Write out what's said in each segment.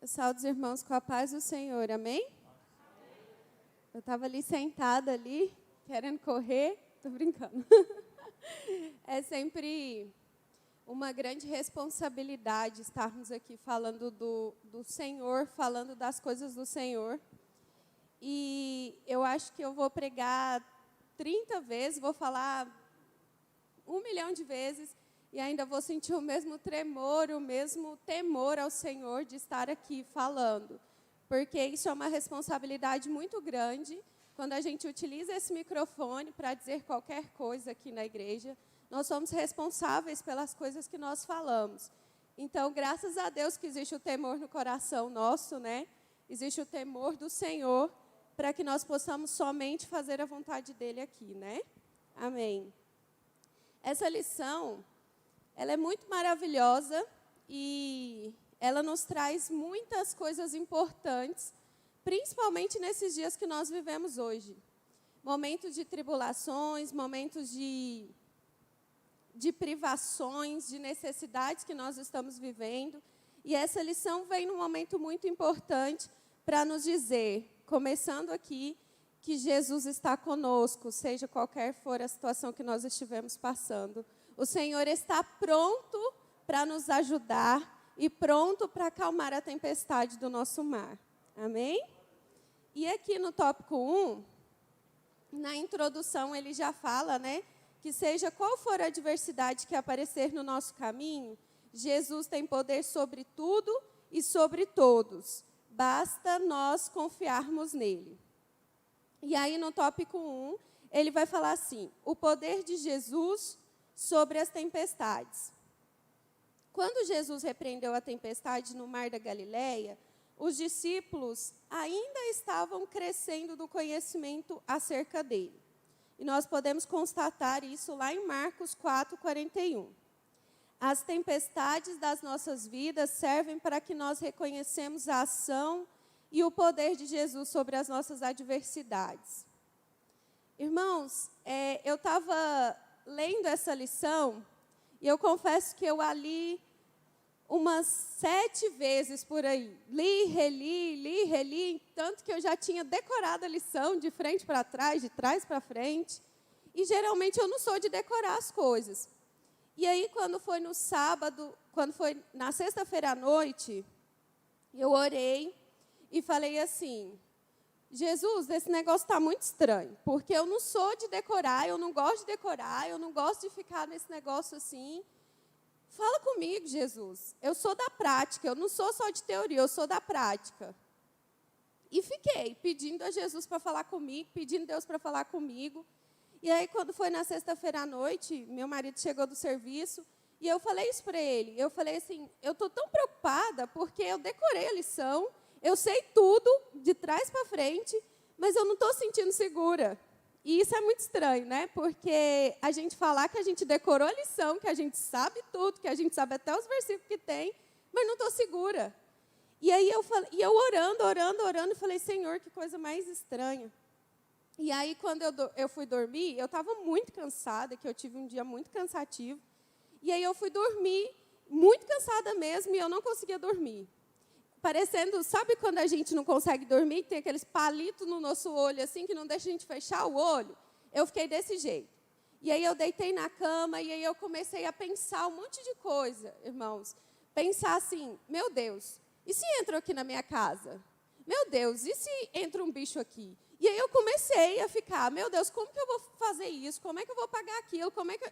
Eu saúdo os irmãos com a paz do Senhor, amém? Eu estava ali sentada ali, querendo correr, estou brincando. É sempre uma grande responsabilidade estarmos aqui falando do Senhor, falando das coisas do Senhor. E eu acho que eu vou pregar 30 vezes, vou falar 1 milhão de vezes, e ainda vou sentir o mesmo tremor, o mesmo temor ao Senhor de estar aqui falando. Porque isso é uma responsabilidade muito grande. Quando a gente utiliza esse microfone para dizer qualquer coisa aqui na igreja, nós somos responsáveis pelas coisas que nós falamos. Então, graças a Deus que existe o temor no coração nosso, né? Existe o temor do Senhor, para que nós possamos somente fazer a vontade dEle aqui, né? Amém. Essa lição, ela é muito maravilhosa e ela nos traz muitas coisas importantes, principalmente nesses dias que nós vivemos hoje. Momentos de tribulações, momentos de privações, de necessidades que nós estamos vivendo. E essa lição vem num momento muito importante para nos dizer, começando aqui, que Jesus está conosco, seja qualquer for a situação que nós estivermos passando. O Senhor está pronto para nos ajudar e pronto para acalmar a tempestade do nosso mar. Amém? E aqui no tópico 1, na introdução, ele já fala, né, que seja qual for a adversidade que aparecer no nosso caminho, Jesus tem poder sobre tudo e sobre todos. Basta nós confiarmos nele. E aí, no tópico 1, ele vai falar assim, o poder de Jesus sobre as tempestades. Quando Jesus repreendeu a tempestade no mar da Galileia, os discípulos ainda estavam crescendo do conhecimento acerca dele. E nós podemos constatar isso lá em Marcos 4:41. As tempestades das nossas vidas servem para que nós reconhecemos a ação e o poder de Jesus sobre as nossas adversidades. Irmãos, eu estava lendo essa lição e eu confesso que eu a li umas 7 vezes por aí. Li, reli, tanto que eu já tinha decorado a lição de frente para trás, de trás para frente. E geralmente eu não sou de decorar as coisas. E aí, quando foi no sábado, quando foi na sexta-feira à noite, eu orei e falei assim, Jesus, esse negócio está muito estranho, porque eu não sou de decorar, eu não gosto de decorar, eu não gosto de ficar nesse negócio assim. Fala comigo, Jesus. Eu sou da prática, eu não sou só de teoria, eu sou da prática. E fiquei pedindo a Jesus para falar comigo, pedindo a Deus para falar comigo. E aí, quando foi na sexta-feira à noite, meu marido chegou do serviço, e eu falei isso para ele. Eu falei assim, eu estou tão preocupada, porque eu decorei a lição, eu sei tudo, de trás para frente, mas eu não estou sentindo segura. E isso é muito estranho, né? Porque a gente falar que a gente decorou a lição, que a gente sabe tudo, que a gente sabe até os versículos que tem, mas não estou segura. E aí eu orando, e falei, Senhor, que coisa mais estranha. E aí, quando eu fui dormir, eu estava muito cansada, que eu tive um dia muito cansativo. E aí eu fui dormir, muito cansada mesmo, e eu não conseguia dormir. Parecendo, sabe quando a gente não consegue dormir, tem aqueles palitos no nosso olho, assim, que não deixa a gente fechar o olho? Eu fiquei desse jeito. E aí eu deitei na cama, e aí eu comecei a pensar um monte de coisa, irmãos. Pensar assim, meu Deus, e se entra aqui na minha casa? Meu Deus, e se entra um bicho aqui? E aí eu comecei a ficar, meu Deus, como que eu vou fazer isso? Como é que eu vou pagar aquilo? Como é que...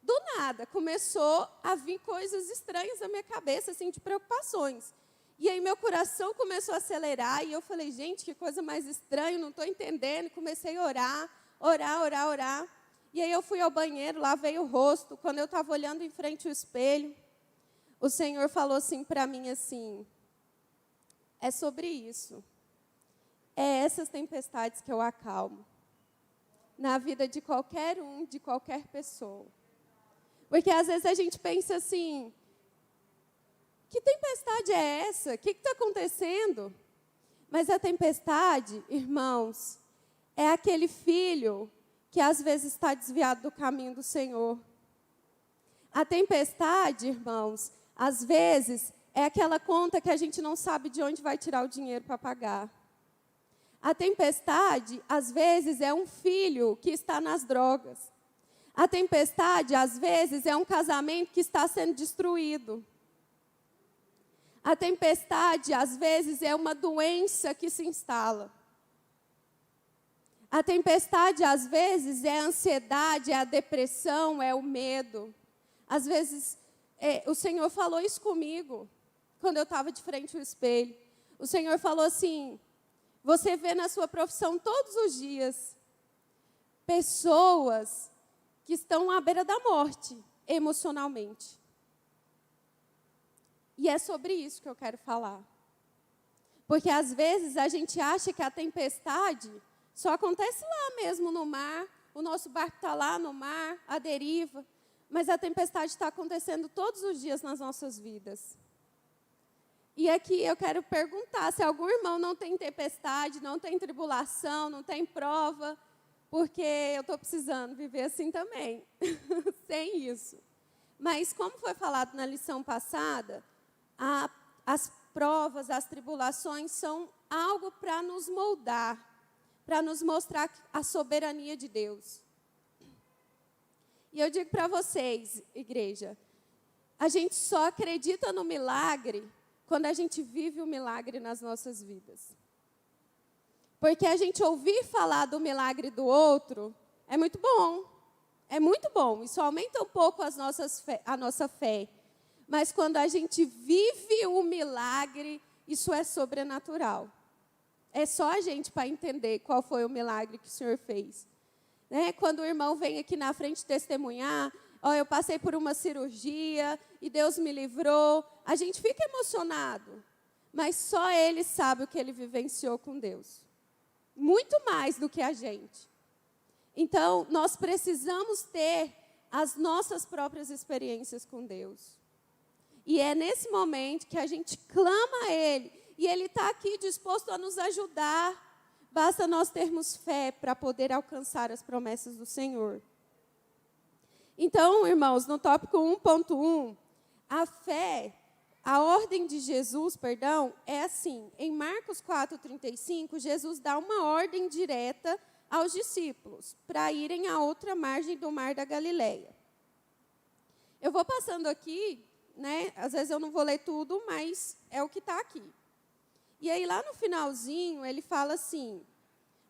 Do nada, começou a vir coisas estranhas na minha cabeça, assim, de preocupações. E aí meu coração começou a acelerar, e eu falei, gente, que coisa mais estranha, não estou entendendo. Comecei a orar. E aí eu fui ao banheiro, lavei o rosto. Quando eu estava olhando em frente ao espelho, o Senhor falou assim para mim, assim, é sobre isso. É essas tempestades que eu acalmo. Na vida de qualquer um, de qualquer pessoa. Porque às vezes a gente pensa assim, que tempestade é essa? O que está acontecendo? Mas a tempestade, irmãos, é aquele filho que às vezes está desviado do caminho do Senhor. A tempestade, irmãos, às vezes é aquela conta que a gente não sabe de onde vai tirar o dinheiro para pagar. A tempestade, às vezes, é um filho que está nas drogas. A tempestade, às vezes, é um casamento que está sendo destruído. A tempestade, às vezes, é uma doença que se instala. A tempestade, às vezes, é a ansiedade, é a depressão, é o medo. Às vezes, o Senhor falou isso comigo, quando eu estava de frente ao espelho. O Senhor falou assim, você vê na sua profissão todos os dias pessoas que estão à beira da morte, emocionalmente. E é sobre isso que eu quero falar. Porque às vezes a gente acha que a tempestade só acontece lá mesmo no mar, o nosso barco está lá no mar, à deriva, mas a tempestade está acontecendo todos os dias nas nossas vidas. E aqui eu quero perguntar se algum irmão não tem tempestade, não tem tribulação, não tem prova, porque eu estou precisando viver assim também, sem isso. Mas como foi falado na lição passada, as provas, as tribulações são algo para nos moldar, para nos mostrar a soberania de Deus. E eu digo para vocês, igreja, a gente só acredita no milagre quando a gente vive o milagre nas nossas vidas. Porque a gente ouvir falar do milagre do outro é muito bom. É muito bom. Isso aumenta um pouco a nossa fé. Mas quando a gente vive o milagre, isso é sobrenatural. É só a gente para entender qual foi o milagre que o Senhor fez. Né? Quando o irmão vem aqui na frente testemunhar, eu passei por uma cirurgia e Deus me livrou. A gente fica emocionado, mas só ele sabe o que ele vivenciou com Deus. Muito mais do que a gente. Então, nós precisamos ter as nossas próprias experiências com Deus. E é nesse momento que a gente clama a Ele. E Ele está aqui disposto a nos ajudar. Basta nós termos fé para poder alcançar as promessas do Senhor. Então, irmãos, no tópico 1.1, a ordem de Jesus, é assim. Em Marcos 4:35, Jesus dá uma ordem direta aos discípulos para irem à outra margem do mar da Galileia. Eu vou passando aqui, né? Às vezes eu não vou ler tudo, mas é o que está aqui. E aí lá no finalzinho ele fala assim,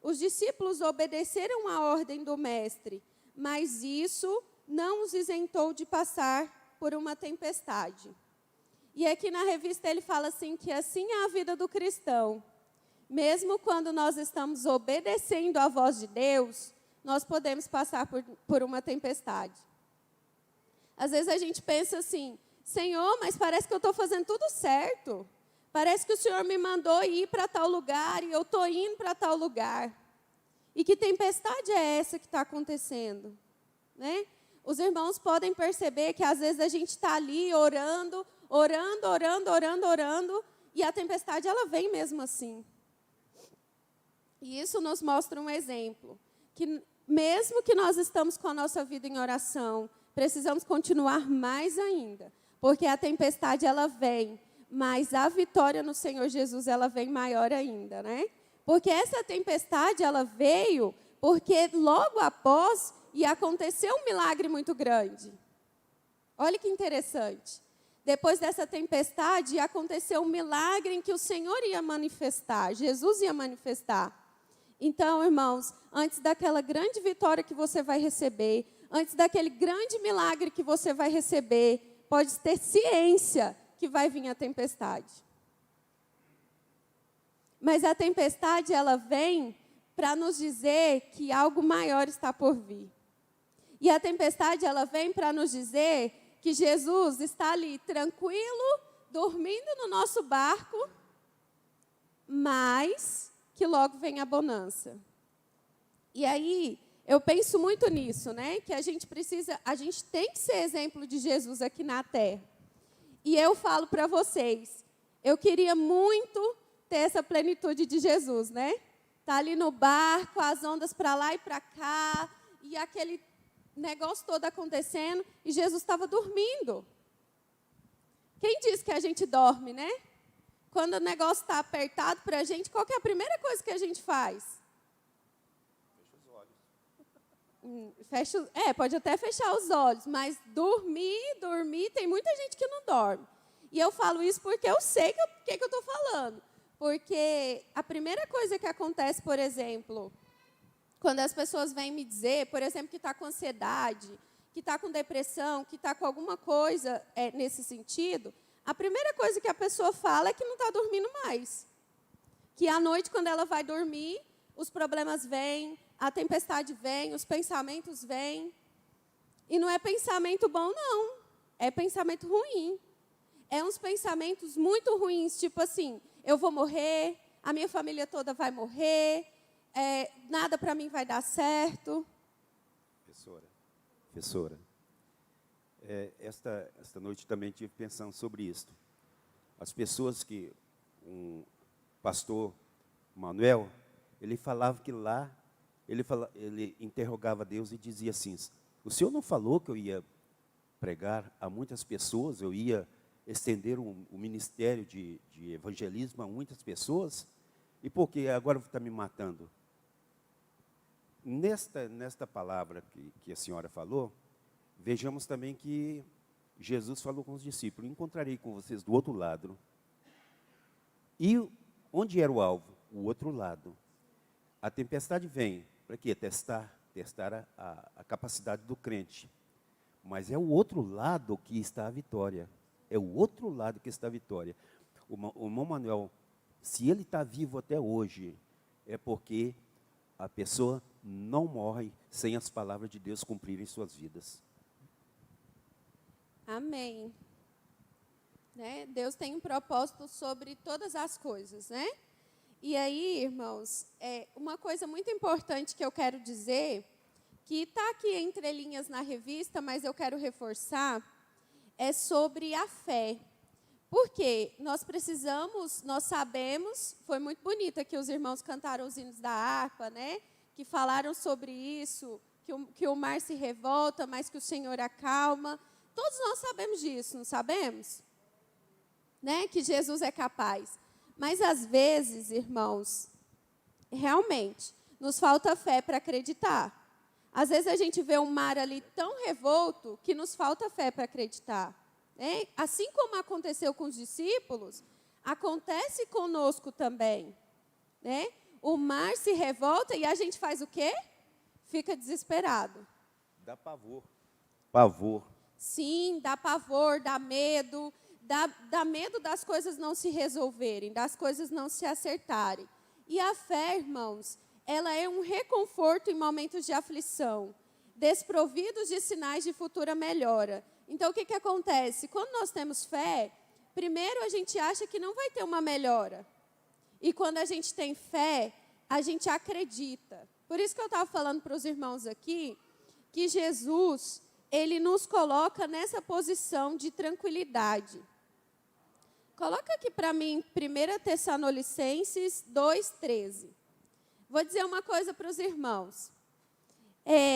os discípulos obedeceram à ordem do mestre, mas isso não os isentou de passar por uma tempestade. E aqui na revista ele fala assim, que assim é a vida do cristão. Mesmo quando nós estamos obedecendo à voz de Deus, nós podemos passar por uma tempestade. Às vezes a gente pensa assim, Senhor, mas parece que eu estou fazendo tudo certo. Parece que o Senhor me mandou ir para tal lugar e eu estou indo para tal lugar. E que tempestade é essa que está acontecendo? Né? Os irmãos podem perceber que às vezes a gente está ali orando, e a tempestade ela vem mesmo assim. E isso nos mostra um exemplo, que mesmo que nós estamos com a nossa vida em oração, precisamos continuar mais ainda, porque a tempestade ela vem, mas a vitória no Senhor Jesus ela vem maior ainda, né? Porque essa tempestade ela veio porque logo após ia acontecer um milagre muito grande. Olha que interessante. Depois dessa tempestade, aconteceu um milagre em que o Senhor ia manifestar, Jesus ia manifestar. Então, irmãos, antes daquela grande vitória que você vai receber, antes daquele grande milagre que você vai receber, pode ter ciência que vai vir a tempestade. Mas a tempestade, ela vem para nos dizer que algo maior está por vir. E a tempestade, ela vem para nos dizer que Jesus está ali tranquilo, dormindo no nosso barco, mas que logo vem a bonança. E aí, eu penso muito nisso, né? Que a gente tem que ser exemplo de Jesus aqui na terra. E eu falo para vocês, eu queria muito ter essa plenitude de Jesus, né? Tá ali no barco, as ondas para lá e para cá, e aquele negócio todo acontecendo, e Jesus estava dormindo. Quem diz que a gente dorme, né? Quando o negócio está apertado para a gente, qual que é a primeira coisa que a gente faz? Fecha os olhos. Pode até fechar os olhos, mas dormir, tem muita gente que não dorme. E eu falo isso porque eu sei o que eu estou falando. Porque a primeira coisa que acontece, por exemplo, quando as pessoas vêm me dizer, por exemplo, que está com ansiedade, que está com depressão, que está com alguma coisa nesse sentido, a primeira coisa que a pessoa fala é que não está dormindo mais. Que à noite, quando ela vai dormir, os problemas vêm, a tempestade vem, os pensamentos vêm. E não é pensamento bom, não. É pensamento ruim. É uns pensamentos muito ruins, tipo assim, eu vou morrer, a minha família toda vai morrer, nada para mim vai dar certo. Professora, esta noite também estive pensando sobre isso. As pessoas que, pastor Manuel, ele falava que lá, ele interrogava Deus e dizia assim, o senhor não falou que eu ia pregar a muitas pessoas, eu ia estender o ministério de evangelismo a muitas pessoas? E por que agora está me matando? Nesta palavra que a senhora falou, vejamos também que Jesus falou com os discípulos, encontrarei com vocês do outro lado. E onde era o alvo? O outro lado. A tempestade vem, para quê? Testar a capacidade do crente. Mas é o outro lado que está a vitória. É o outro lado que está a vitória. O irmão Manuel, se ele está vivo até hoje, é porque a pessoa não morre sem as palavras de Deus cumprirem suas vidas. Amém. Né? Deus tem um propósito sobre todas as coisas, né? E aí, irmãos, uma coisa muito importante que eu quero dizer, que está aqui entre linhas na revista, mas eu quero reforçar, é sobre a fé. Porque nós sabemos, foi muito bonito aqui os irmãos cantaram os hinos da harpa, né? Que falaram sobre isso, que o mar se revolta, mas que o Senhor acalma. Todos nós sabemos disso, não sabemos? Né? Que Jesus é capaz. Mas às vezes, irmãos, realmente, nos falta fé para acreditar. Às vezes a gente vê um mar ali tão revolto que nos falta fé para acreditar. Né? Assim como aconteceu com os discípulos, acontece conosco também. Né? O mar se revolta e a gente faz o quê? Fica desesperado. Dá pavor. Pavor. Sim, dá pavor, dá medo. Dá medo das coisas não se resolverem, das coisas não se acertarem. E a fé, irmãos, ela é um reconforto em momentos de aflição, desprovidos de sinais de futura melhora. Então, o que acontece? Quando nós temos fé, primeiro a gente acha que não vai ter uma melhora. E quando a gente tem fé, a gente acredita. Por isso que eu estava falando para os irmãos aqui, que Jesus, ele nos coloca nessa posição de tranquilidade. Coloca aqui para mim 1 Tessalonicenses 2,13. Vou dizer uma coisa para os irmãos.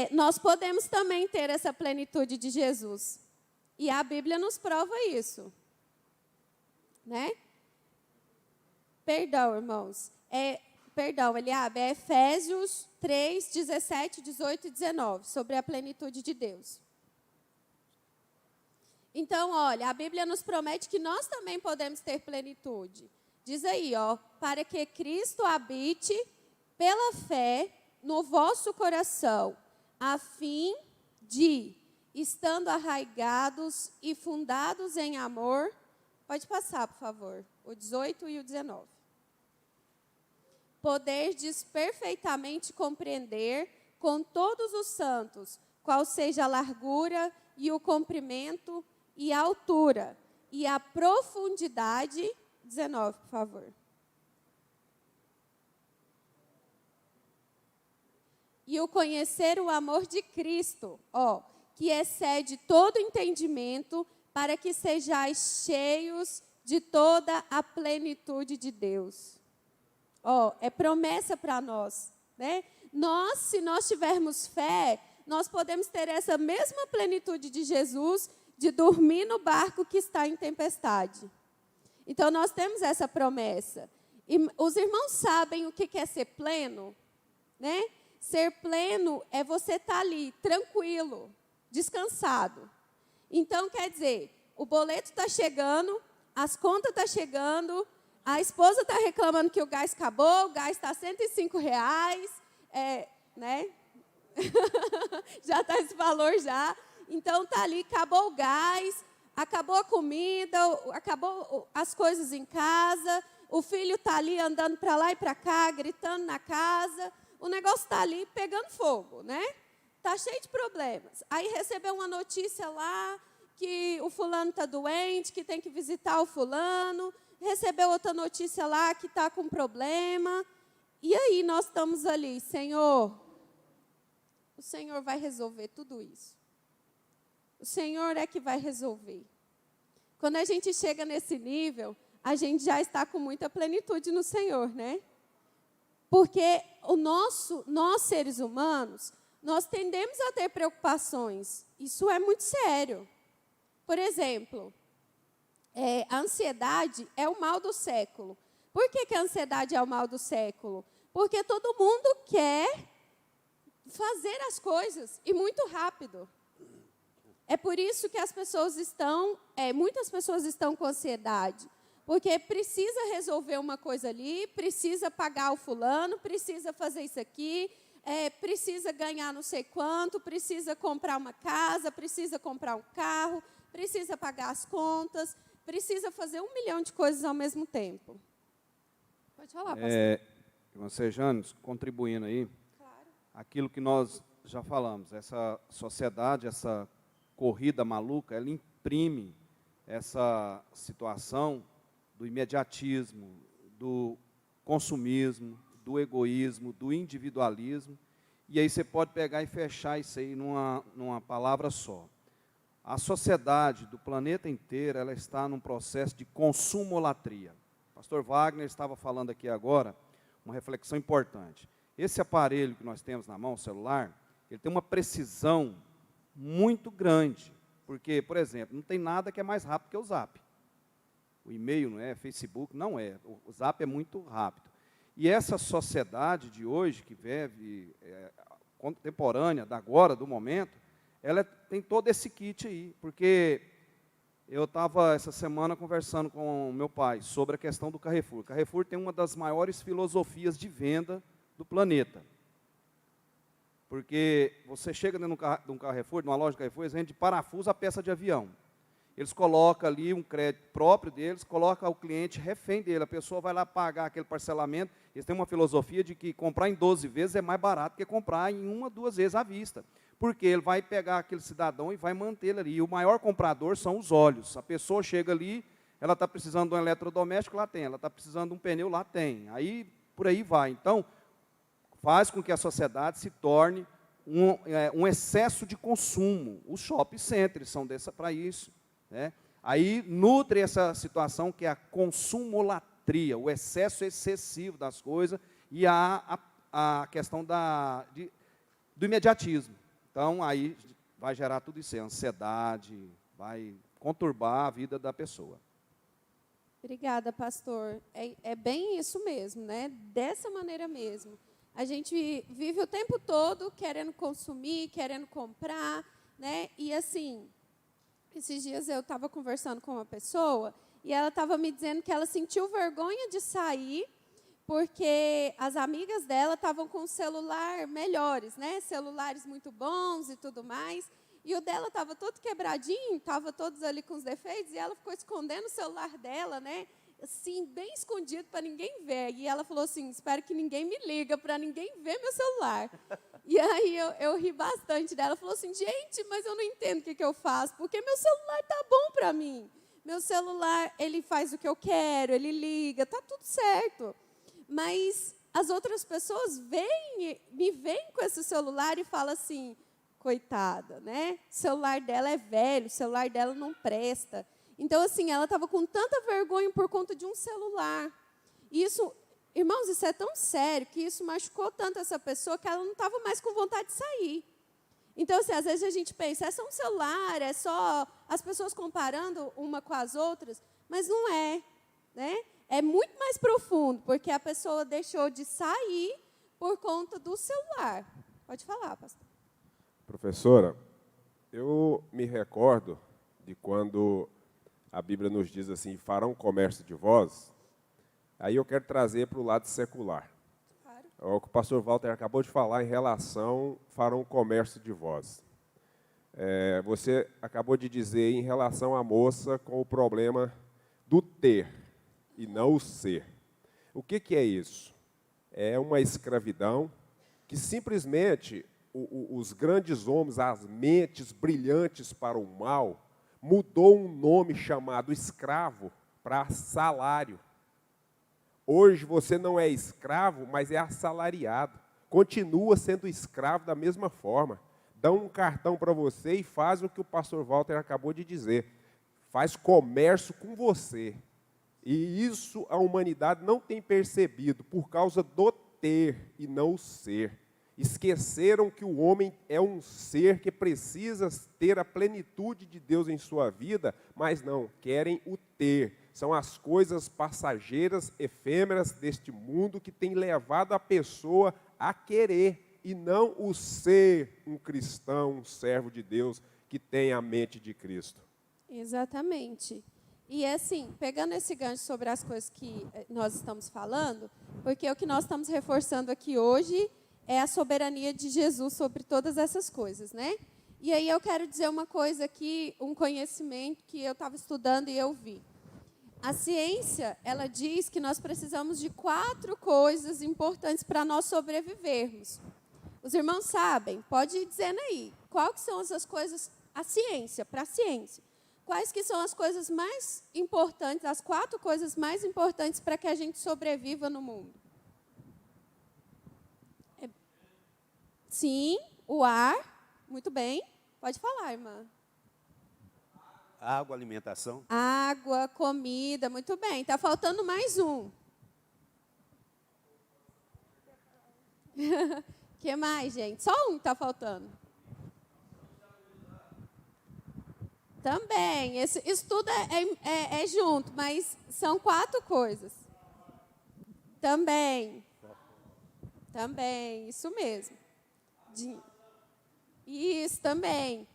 Nós podemos também ter essa plenitude de Jesus. E a Bíblia nos prova isso. Né? Perdão, irmãos. Eliabe, é Efésios 3, 17, 18 e 19, sobre a plenitude de Deus. Então, olha, a Bíblia nos promete que nós também podemos ter plenitude. Diz aí, para que Cristo habite pela fé no vosso coração, a fim de, estando arraigados e fundados em amor, pode passar, por favor, o 18 e o 19. Poderdes perfeitamente compreender com todos os santos qual seja a largura e o comprimento e a altura, e a profundidade, 19, por favor. E o conhecer o amor de Cristo, que excede todo entendimento, para que sejais cheios de toda a plenitude de Deus. É promessa para nós, né? Se nós tivermos fé, nós podemos ter essa mesma plenitude de Jesus, de dormir no barco que está em tempestade. Então, nós temos essa promessa. E os irmãos sabem o que é ser pleno, né? Ser pleno é você estar ali, tranquilo, descansado. Então, quer dizer, o boleto está chegando, as contas estão chegando, a esposa está reclamando que o gás acabou, o gás está R$ 105, né? Já está esse valor já. Então, está ali, acabou o gás, acabou a comida, acabou as coisas em casa, o filho está ali andando para lá e para cá, gritando na casa, o negócio está ali pegando fogo, né? Está cheio de problemas. Aí recebeu uma notícia lá que o fulano está doente, que tem que visitar o fulano, recebeu outra notícia lá que está com problema. E aí nós estamos ali, Senhor, o Senhor vai resolver tudo isso. O Senhor é que vai resolver. Quando a gente chega nesse nível, a gente já está com muita plenitude no Senhor, né? Porque nós seres humanos, nós tendemos a ter preocupações. Isso é muito sério. Por exemplo, a ansiedade é o mal do século. Por que a ansiedade é o mal do século? Porque todo mundo quer fazer as coisas e muito rápido. É por isso que muitas pessoas estão com ansiedade. Porque precisa resolver uma coisa ali, precisa pagar o fulano, precisa fazer isso aqui, precisa ganhar não sei quanto, precisa comprar uma casa, precisa comprar um carro, precisa pagar as contas, precisa fazer 1 milhão de coisas ao mesmo tempo. Pode falar, pastor. Irmã Sejane, contribuindo aí, Claro. aquilo que nós já falamos, essa sociedade, essa corrida maluca, ela imprime essa situação do imediatismo, do consumismo, do egoísmo, do individualismo, e aí você pode pegar e fechar isso aí numa palavra só. A sociedade do planeta inteiro, ela está num processo de consumolatria. O pastor Wagner estava falando aqui agora, uma reflexão importante. Esse aparelho que nós temos na mão, o celular, ele tem uma precisão muito grande, porque, por exemplo, não tem nada que é mais rápido que o Zap. O e-mail não é, Facebook não é, o Zap é muito rápido. E essa sociedade de hoje, que vive contemporânea, da agora, do momento, ela tem todo esse kit aí, porque eu estava essa semana conversando com o meu pai sobre a questão do Carrefour. O Carrefour tem uma das maiores filosofias de venda do planeta. Porque você chega dentro de um Carrefour, de uma loja de Carrefour, eles vendem de parafuso a peça de avião. Eles colocam ali um crédito próprio deles, colocam o cliente refém dele. A pessoa vai lá pagar aquele parcelamento. Eles têm uma filosofia de que comprar em 12 vezes é mais barato que comprar em 1, 2 vezes à vista. Porque ele vai pegar aquele cidadão e vai mantê-lo ali. E o maior comprador são os olhos. A pessoa chega ali, ela está precisando de um eletrodoméstico, lá tem. Ela está precisando de um pneu, lá tem. Aí, por aí vai. Então, faz com que a sociedade se torne um excesso de consumo. Os shopping centers são para isso. Né? Aí nutre essa situação que é a consumolatria, o excesso excessivo das coisas e a questão do imediatismo. Então, aí vai gerar tudo isso, ansiedade, vai conturbar a vida da pessoa. Obrigada, pastor. É bem isso mesmo, né? Dessa maneira mesmo. A gente vive o tempo todo querendo consumir, querendo comprar, né? E assim, esses dias eu estava conversando com uma pessoa e ela estava me dizendo que ela sentiu vergonha de sair porque as amigas dela estavam com celular melhores, né? Celulares muito bons e tudo mais. E o dela estava todo quebradinho, estava todos ali com os defeitos, e ela ficou escondendo o celular dela, né? Assim, bem escondido para ninguém ver. E ela falou assim, espero que ninguém me liga para ninguém ver meu celular. E aí eu ri bastante dela. Ela falou assim, gente, mas eu não entendo o que eu faço, porque meu celular está bom para mim. Meu celular, ele faz o que eu quero, ele liga, está tudo certo. Mas as outras pessoas me veem com esse celular e falam assim, coitada, né? O celular dela é velho, o celular dela não presta. Então, assim, ela estava com tanta vergonha por conta de um celular. E isso, irmãos, isso é tão sério que isso machucou tanto essa pessoa que ela não estava mais com vontade de sair. Então, assim, às vezes a gente pensa, é só um celular, é só as pessoas comparando uma com as outras, mas não é, né? É muito mais profundo, porque a pessoa deixou de sair por conta do celular. Pode falar, pastor. Professora, eu me recordo de quando a Bíblia nos diz assim, farão comércio de vós, aí eu quero trazer para o lado secular. Claro. É o que o pastor Walter acabou de falar em relação farão comércio de vós. Você acabou de dizer em relação à moça com o problema do ter e não o ser. O que é isso? É uma escravidão que simplesmente os grandes homens, as mentes brilhantes para o mal, mudou um nome chamado escravo para salário. Hoje você não é escravo, mas é assalariado. Continua sendo escravo da mesma forma. Dá um cartão para você e faz o que o pastor Walter acabou de dizer. Faz comércio com você. E isso a humanidade não tem percebido por causa do ter e não o ser. Esqueceram que o homem é um ser que precisa ter a plenitude de Deus em sua vida, mas não, querem o ter. São as coisas passageiras, efêmeras deste mundo que tem levado a pessoa a querer e não o ser um cristão, um servo de Deus que tem a mente de Cristo. Exatamente. E assim, pegando esse gancho sobre as coisas que nós estamos falando, porque o que nós estamos reforçando aqui hoje é a soberania de Jesus sobre todas essas coisas, né? E aí eu quero dizer uma coisa aqui, um conhecimento que eu estava estudando e eu vi. A ciência, ela diz que nós precisamos de 4 coisas importantes para nós sobrevivermos. Os irmãos sabem, pode ir dizendo aí, quais que são essas coisas, a ciência, para a ciência. Quais que são as coisas mais importantes, as 4 coisas mais importantes para que a gente sobreviva no mundo? Sim, o ar, muito bem. Pode falar, irmã. Água, alimentação. Água, comida, muito bem. Está faltando mais um. O que mais, gente? Só um está faltando. Também. Isso tudo é junto, mas são 4 coisas. Também. Também, isso mesmo. Isso, também.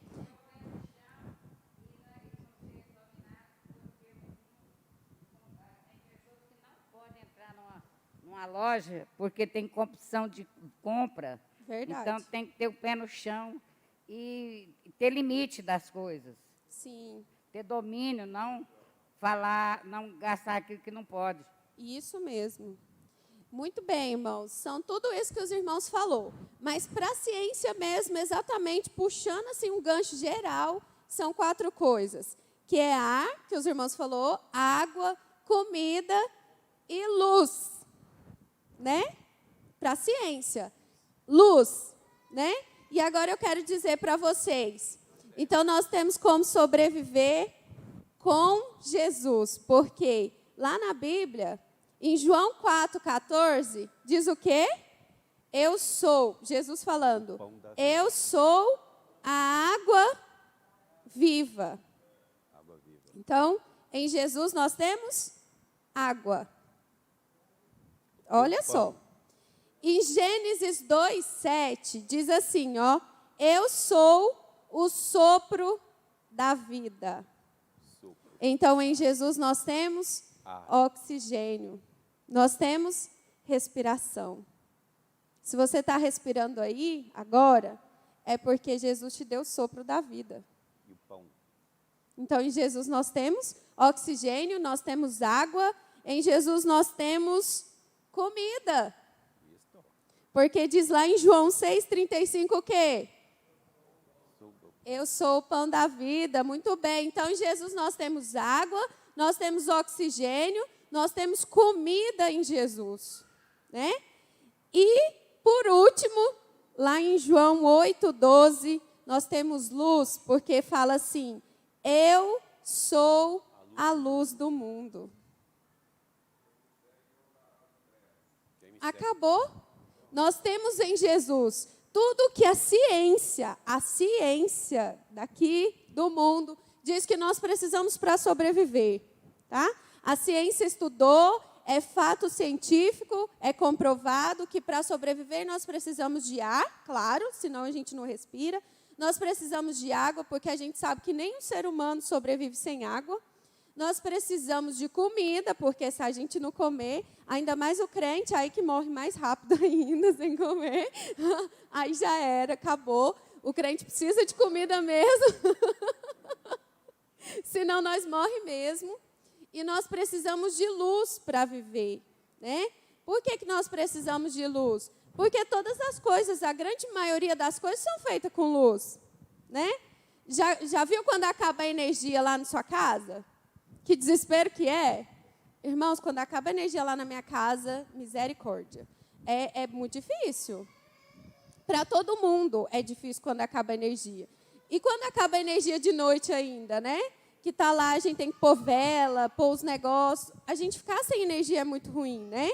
Numa loja, porque tem compulsão de compra. Verdade. Então, tem que ter o pé no chão e ter limite das coisas. Sim. Ter domínio, não falar, não gastar aquilo que não pode. Isso mesmo. Muito bem, irmãos. São tudo isso que os irmãos falou. Mas para a ciência mesmo, exatamente, puxando assim um gancho geral, são 4 coisas. Que é ar, que os irmãos falou, água, comida e luz. Né? Para a ciência. Luz, né? E agora eu quero dizer para vocês. Então, nós temos como sobreviver com Jesus. Porque lá na Bíblia, em João 4,14, diz o quê? Eu sou, Jesus falando, eu sou a água viva. Então, em Jesus nós temos água. Olha só. Em Gênesis 2:7 diz assim, ó, eu sou o sopro da vida. Então, em Jesus nós temos oxigênio. Nós temos respiração. Se você está respirando aí, agora, é porque Jesus te deu o sopro da vida. E o pão. Então, em Jesus nós temos oxigênio, nós temos água, em Jesus nós temos comida. Porque diz lá em João 6,35 o quê? Eu sou o pão da vida. Muito bem. Então, em Jesus nós temos água, nós temos oxigênio, nós temos comida em Jesus. Né? E, por último, lá em João 8,12, nós temos luz, porque fala assim, eu sou a luz do mundo. Acabou. Nós temos em Jesus tudo que a ciência daqui do mundo diz que nós precisamos para sobreviver, tá? A ciência estudou, é fato científico, é comprovado que para sobreviver nós precisamos de ar, claro, senão a gente não respira. Nós precisamos de água, porque a gente sabe que nenhum ser humano sobrevive sem água. Nós precisamos de comida, porque se a gente não comer, ainda mais o crente, aí que morre mais rápido ainda sem comer, aí já era, acabou. O crente precisa de comida mesmo, senão nós morremos mesmo. E nós precisamos de luz para viver, né? Por que nós precisamos de luz? Porque todas as coisas, a grande maioria das coisas são feitas com luz, né? Já viu quando acaba a energia lá na sua casa? Que desespero que é? Irmãos, quando acaba a energia lá na minha casa, misericórdia. É muito difícil. Para todo mundo é difícil quando acaba a energia. E quando acaba a energia de noite ainda, né? Que está lá, a gente tem que pôr vela, pôr os negócios. A gente ficar sem energia é muito ruim, né?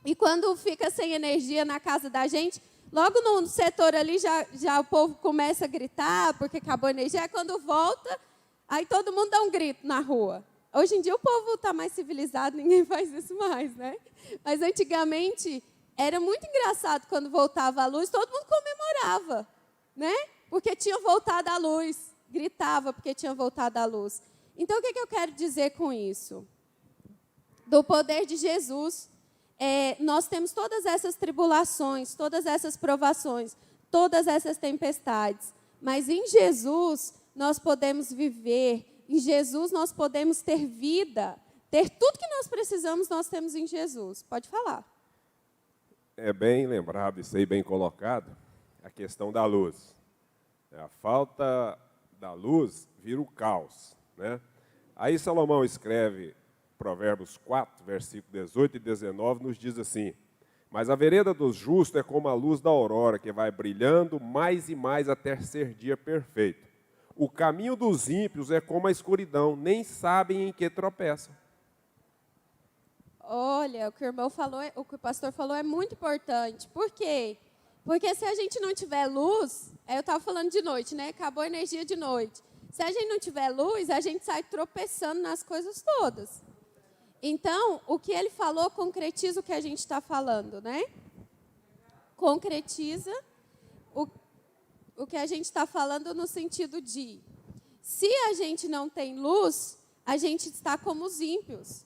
E quando fica sem energia na casa da gente, logo no setor ali já o povo começa a gritar porque acabou a energia. Aí quando volta, aí todo mundo dá um grito na rua. Hoje em dia o povo está mais civilizado, ninguém faz isso mais, né? Mas antigamente era muito engraçado quando voltava a luz, todo mundo comemorava, né? Porque tinha voltado a luz. Gritava porque tinha voltado à luz. Então, o que eu quero dizer com isso? Do poder de Jesus, nós temos todas essas tribulações, todas essas provações, todas essas tempestades. Mas em Jesus, nós podemos viver. Em Jesus, nós podemos ter vida. Ter tudo que nós precisamos, nós temos em Jesus. Pode falar. É bem lembrado, isso aí bem colocado, a questão da luz. A falta da luz vira o caos, né? Aí Salomão escreve, Provérbios 4, versículo 18 e 19, nos diz assim: mas a vereda dos justos é como a luz da aurora, que vai brilhando mais e mais até ser dia perfeito. O caminho dos ímpios é como a escuridão, nem sabem em que tropeçam. Olha, o que o irmão falou, o que o pastor falou é muito importante. Por quê? Porque se a gente não tiver luz, eu estava falando de noite, né? Acabou a energia de noite. Se a gente não tiver luz, a gente sai tropeçando nas coisas todas. Então, o que ele falou concretiza o que a gente está falando, né? Concretiza o que a gente está falando no sentido de, se a gente não tem luz, a gente está como os ímpios.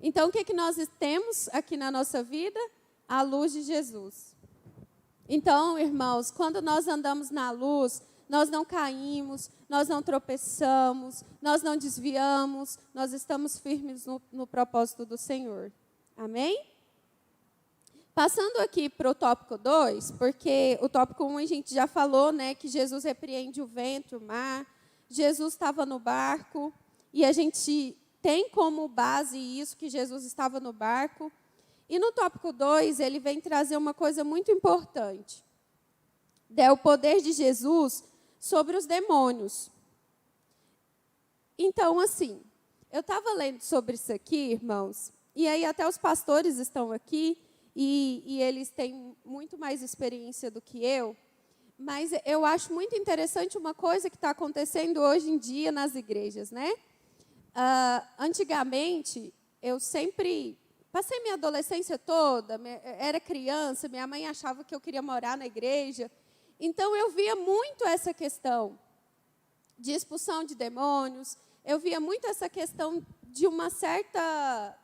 Então, o que nós temos aqui na nossa vida? A luz de Jesus. Então, irmãos, quando nós andamos na luz, nós não caímos, nós não tropeçamos, nós não desviamos, nós estamos firmes no propósito do Senhor. Amém? Passando aqui para o tópico 2, porque o tópico 1 a gente já falou, né, que Jesus repreende o vento, o mar, Jesus estava no barco, e a gente tem como base isso, que Jesus estava no barco. E no tópico 2, ele vem trazer uma coisa muito importante. É o poder de Jesus sobre os demônios. Então, assim, eu estava lendo sobre isso aqui, irmãos, e aí até os pastores estão aqui, e eles têm muito mais experiência do que eu, mas eu acho muito interessante uma coisa que está acontecendo hoje em dia nas igrejas, né? Antigamente, eu sempre passei minha adolescência toda, era criança, minha mãe achava que eu queria morar na igreja. Então, eu via muito essa questão de expulsão de demônios, eu via muito essa questão de uma certa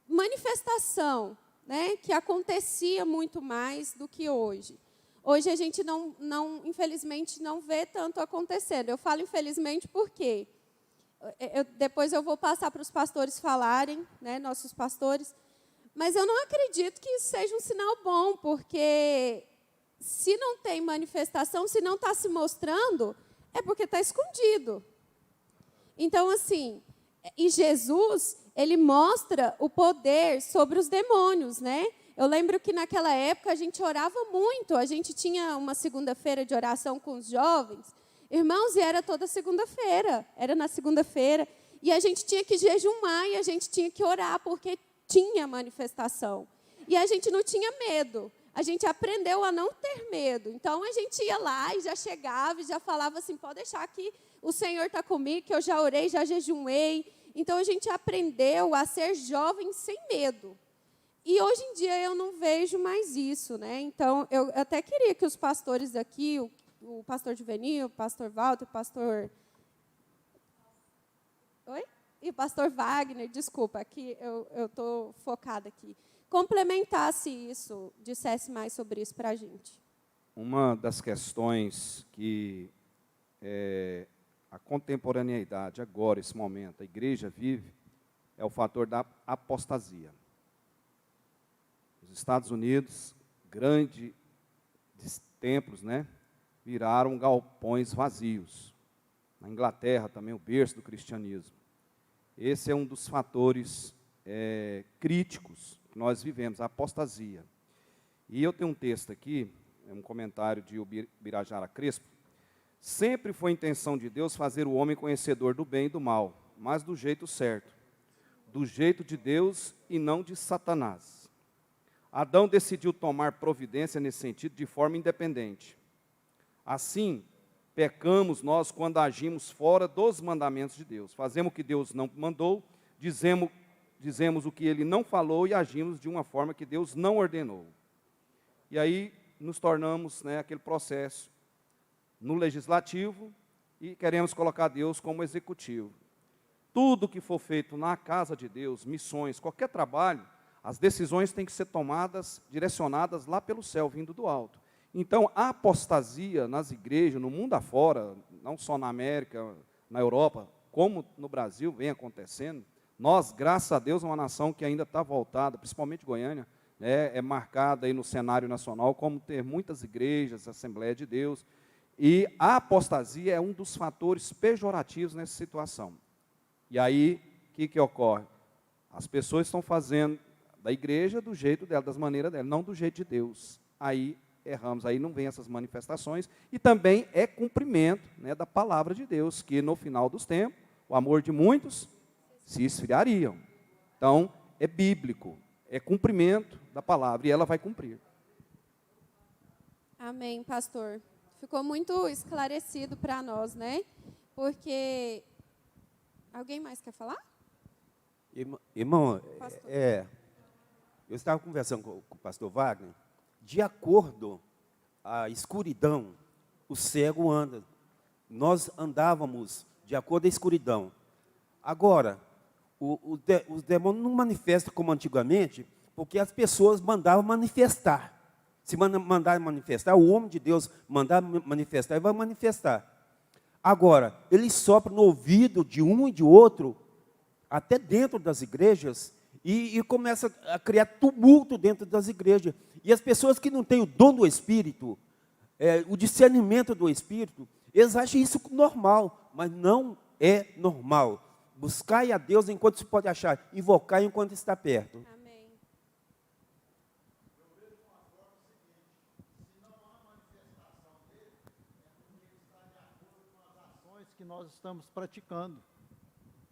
manifestação, né, que acontecia muito mais do que hoje. Hoje, a gente, infelizmente, não vê tanto acontecendo. Eu falo infelizmente porque depois eu vou passar para os pastores falarem, né, nossos pastores, mas eu não acredito que isso seja um sinal bom, porque se não tem manifestação, se não está se mostrando, é porque está escondido. Então, assim, e Jesus, ele mostra o poder sobre os demônios, né? Eu lembro que naquela época a gente orava muito, a gente tinha uma segunda-feira de oração com os jovens, irmãos, e era toda segunda-feira, era na segunda-feira, e a gente tinha que jejumar e a gente tinha que orar, porque tinha manifestação. E a gente não tinha medo. a gente aprendeu a não ter medo. Então, a gente ia lá e já chegava e já falava assim, pode deixar que o Senhor está comigo, que eu já orei, já jejuei. Então, a gente aprendeu a ser jovem sem medo. E hoje em dia eu não vejo mais isso, né? Então, eu até queria que os pastores aqui, o pastor Juvenil, o pastor Walter, o pastor... Oi? E o pastor Wagner, desculpa, aqui eu estou focada aqui. Complementasse isso, dissesse mais sobre isso para a gente. Uma das questões que a contemporaneidade, agora, esse momento, a igreja vive, é o fator da apostasia. Os Estados Unidos, grandes templos, né, viraram galpões vazios. Na Inglaterra também, o berço do cristianismo. Esse é um dos fatores críticos que nós vivemos, a apostasia. E eu tenho um texto aqui, um comentário de Ubirajara Crespo. Sempre foi intenção de Deus fazer o homem conhecedor do bem e do mal, mas do jeito certo, do jeito de Deus e não de Satanás. Adão decidiu tomar providência nesse sentido de forma independente. Assim, pecamos nós quando agimos fora dos mandamentos de Deus. Fazemos o que Deus não mandou, dizemos o que Ele não falou e agimos de uma forma que Deus não ordenou. E aí nos tornamos, né, aquele processo no legislativo e queremos colocar Deus como executivo. Tudo que for feito na casa de Deus, missões, qualquer trabalho, as decisões têm que ser tomadas, direcionadas lá pelo céu, vindo do alto. Então, a apostasia nas igrejas, no mundo afora, não só na América, na Europa, como no Brasil vem acontecendo, nós, graças a Deus, uma nação que ainda está voltada, principalmente Goiânia, né, é marcada aí no cenário nacional como ter muitas igrejas, Assembleia de Deus, e a apostasia é um dos fatores pejorativos nessa situação. E aí, o que ocorre? As pessoas estão fazendo da igreja do jeito dela, das maneiras dela, não do jeito de Deus. Aí erramos, aí não vem essas manifestações, e também é cumprimento, né, da palavra de Deus, que no final dos tempos, o amor de muitos se esfriariam. Então, é bíblico, é cumprimento da palavra, e ela vai cumprir. Amém, pastor. Ficou muito esclarecido para nós, né? Porque... Alguém mais quer falar? Irmão, eu estava conversando com o pastor Wagner. De acordo à escuridão, o cego anda. Nós andávamos de acordo à escuridão. Agora, os demônios não manifestam como antigamente, porque as pessoas mandavam manifestar. Se mandar manifestar, o homem de Deus mandar manifestar, ele vai manifestar. Agora, ele sopra no ouvido de um e de outro, até dentro das igrejas, e começa a criar tumulto dentro das igrejas. E as pessoas que não têm o dom do Espírito, o discernimento do Espírito, eles acham isso normal, mas não é normal. Buscai a Deus enquanto se pode achar, invocar enquanto está perto. Amém. Que nós estamos praticando.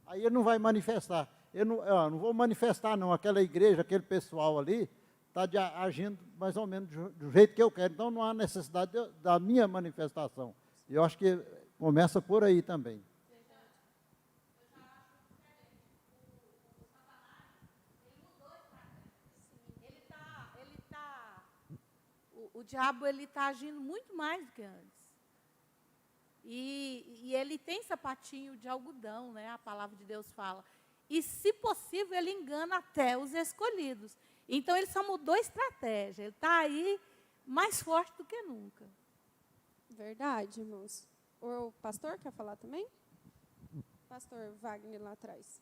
Aí ele não vai manifestar. Eu não vou manifestar, não. Aquela igreja, aquele pessoal ali, está agindo mais ou menos do jeito que eu quero. Então, não há necessidade da minha manifestação. Eu acho que começa por aí também. O diabo está agindo muito mais do que antes. E ele tem sapatinho de algodão, né? A palavra de Deus fala. E, se possível, ele engana até os escolhidos. Então, ele só mudou a estratégia. Ele está aí mais forte do que nunca. Verdade, irmãos. O pastor quer falar também? Pastor Wagner lá atrás.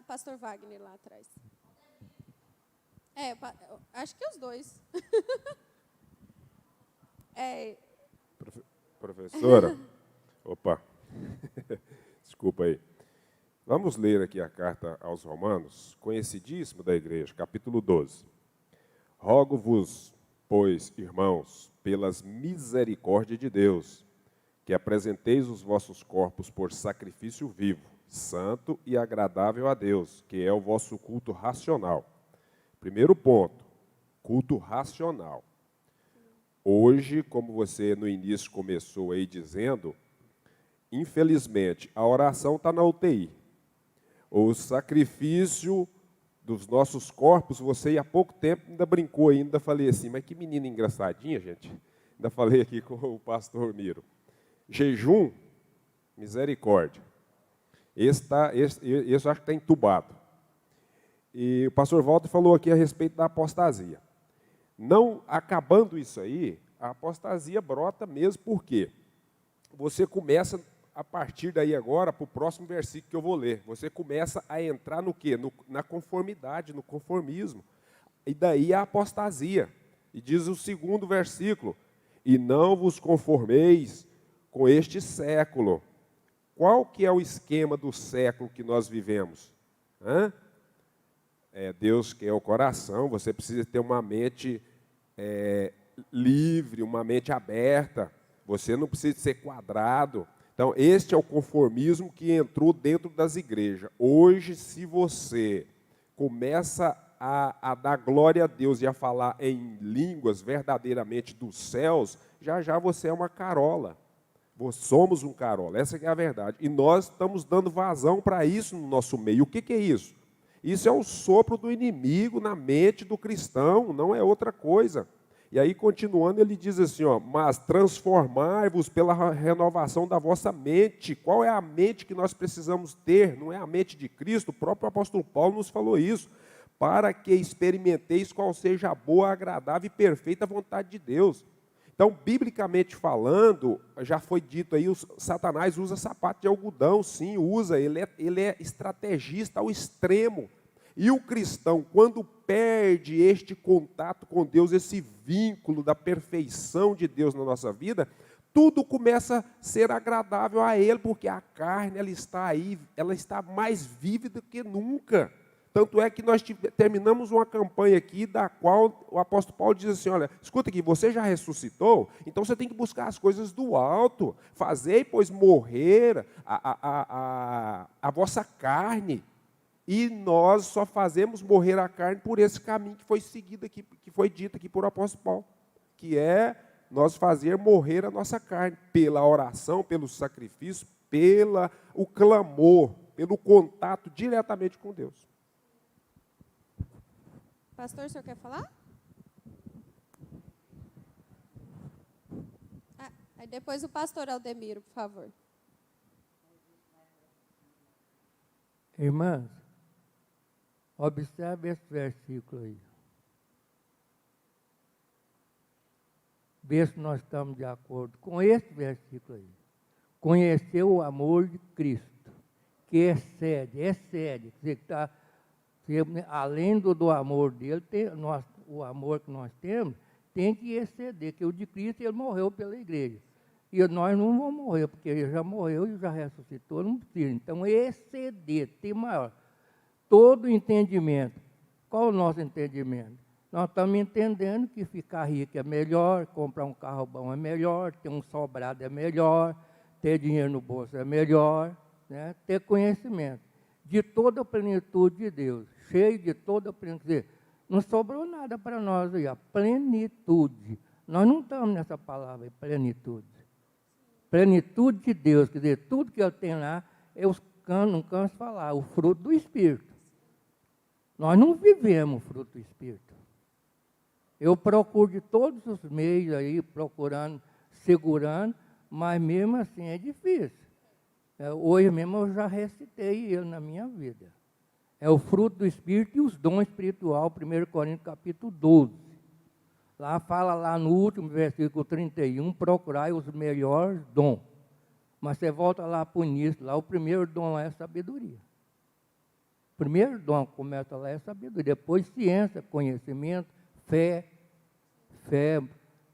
Pastor Wagner lá atrás. Acho que os dois. Professora, opa, desculpa aí. Vamos ler aqui a carta aos Romanos, conhecidíssimo da igreja, capítulo 12. Rogo-vos, pois, irmãos, pelas misericórdias de Deus, que apresenteis os vossos corpos por sacrifício vivo, santo e agradável a Deus, que é o vosso culto racional. Primeiro ponto, culto racional. Hoje, como você no início começou aí dizendo, infelizmente, a oração está na UTI. O sacrifício dos nossos corpos, você há pouco tempo ainda brincou ainda, falei assim, mas que menina engraçadinha, gente. Ainda falei aqui com o pastor Miro. Jejum, misericórdia. Esse eu acho que está entubado. E o pastor Walter falou aqui a respeito da apostasia. Não acabando isso aí, a apostasia brota mesmo, por quê? Você começa, a partir daí agora, para o próximo versículo que eu vou ler, você começa a entrar no quê? Na conformidade, no conformismo. E daí a apostasia. E diz o segundo versículo, e não vos conformeis com este século. Qual que é o esquema do século que nós vivemos? Deus quer o coração, você precisa ter uma mente livre, uma mente aberta, você não precisa ser quadrado. Então, este é o conformismo que entrou dentro das igrejas. Hoje, se você começa a dar glória a Deus e a falar em línguas verdadeiramente dos céus, já já você é uma carola. Somos um carola, essa que é a verdade. E nós estamos dando vazão para isso no nosso meio. O que é isso? Isso é o sopro do inimigo na mente do cristão, não é outra coisa. E aí, continuando, ele diz assim, mas transformai-vos pela renovação da vossa mente. Qual é a mente que nós precisamos ter? Não é a mente de Cristo? O próprio apóstolo Paulo nos falou isso. Para que experimenteis qual seja a boa, agradável e perfeita vontade de Deus. Então, biblicamente falando, já foi dito aí, Satanás usa sapato de algodão, sim, usa, ele é estrategista ao extremo. E o cristão, quando perde este contato com Deus, esse vínculo da perfeição de Deus na nossa vida, tudo começa a ser agradável a ele, porque a carne, ela está aí, ela está mais vívida do que nunca. Tanto é que nós terminamos uma campanha aqui, da qual o apóstolo Paulo diz assim, olha, escuta aqui, você já ressuscitou? Então você tem que buscar as coisas do alto. Fazei, pois, morrer a vossa carne. E nós só fazemos morrer a carne por esse caminho que foi seguido aqui, que foi dito aqui por apóstolo Paulo, que é nós fazer morrer a nossa carne, pela oração, pelo sacrifício, pelo clamor, pelo contato diretamente com Deus. Pastor, o senhor quer falar? Aí depois o pastor Aldemiro, por favor. Irmãs, observe esse versículo aí. Vê se nós estamos de acordo com esse versículo aí. Conhecer o amor de Cristo, que excede, quer dizer, que está... Além do amor dele, o amor que nós temos tem que exceder, que o de Cristo, ele morreu pela igreja. E nós não vamos morrer, porque ele já morreu e já ressuscitou, não precisa. Então, exceder, ter maior. Todo entendimento. Qual o nosso entendimento? Nós estamos entendendo que ficar rico é melhor, comprar um carro bom é melhor, ter um sobrado é melhor, ter dinheiro no bolso é melhor, né? Ter conhecimento de toda a plenitude de Deus, cheio de toda a plenitude. Não sobrou nada para nós aí, a plenitude. Nós não estamos nessa palavra, plenitude. Plenitude de Deus, quer dizer, tudo que eu tenho lá, eu não canso de falar, o fruto do Espírito. Nós não vivemos o fruto do Espírito. Eu procuro de todos os meios aí, procurando, segurando, mas mesmo assim é difícil. Hoje mesmo eu já recitei ele na minha vida. É o fruto do Espírito e os dons espirituais, 1 Coríntios capítulo 12. Lá fala, lá no último versículo 31, procurai os melhores dons. Mas você volta lá para o início, lá o primeiro dom lá é sabedoria. O primeiro dom que começa lá é sabedoria. Depois ciência, conhecimento, fé,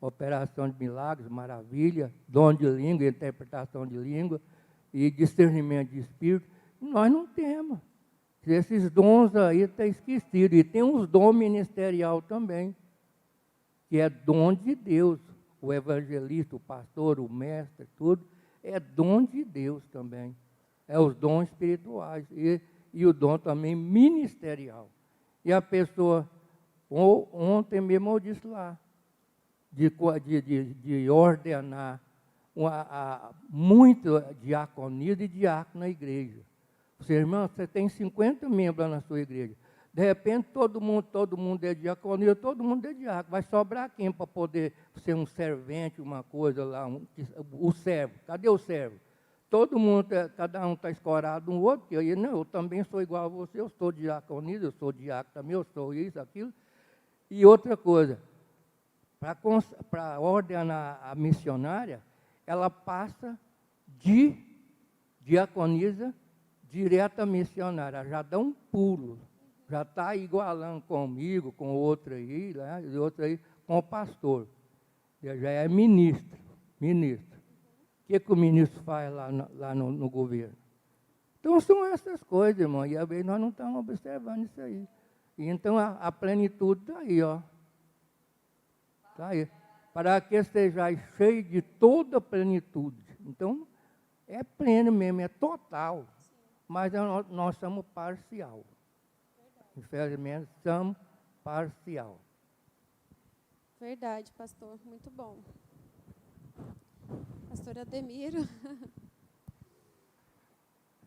operação de milagres, maravilha, dom de língua, interpretação de língua, e discernimento de espírito, nós não temos. Esses dons aí estão esquecidos. E tem uns dons ministerial também, que é dom de Deus. O evangelista, o pastor, o mestre, tudo, é dom de Deus também. É os dons espirituais. E o dom também ministerial. E a pessoa Ontem mesmo eu disse lá, de ordenar muito diaconia e diácono na igreja. Você, irmão, você tem 50 membros na sua igreja. De repente, todo mundo é diaconia, todo mundo é diácono. Vai sobrar quem para poder ser um servente, uma coisa lá, o servo. Cadê o servo? Todo mundo, cada um está escorado um outro, porque eu também sou igual a você, eu sou diaconia, eu sou diácono também, eu sou isso, aquilo. E outra coisa, para ordenar a missionária, ela passa de diaconisa direto à missionária, já dá um pulo, já está igualando comigo, com outro aí, né, e outro aí, com o pastor. Já é ministro. O que o ministro faz lá no governo? Então, são essas coisas, irmão, e às vezes nós não estamos observando isso aí. E então, a plenitude está aí, ó. Está aí. Para que sejais cheio de toda a plenitude. Então, é pleno mesmo, é total. Mas nós somos parcial. Infelizmente, somos parcial. Verdade, pastor. Muito bom. Pastor Ademiro.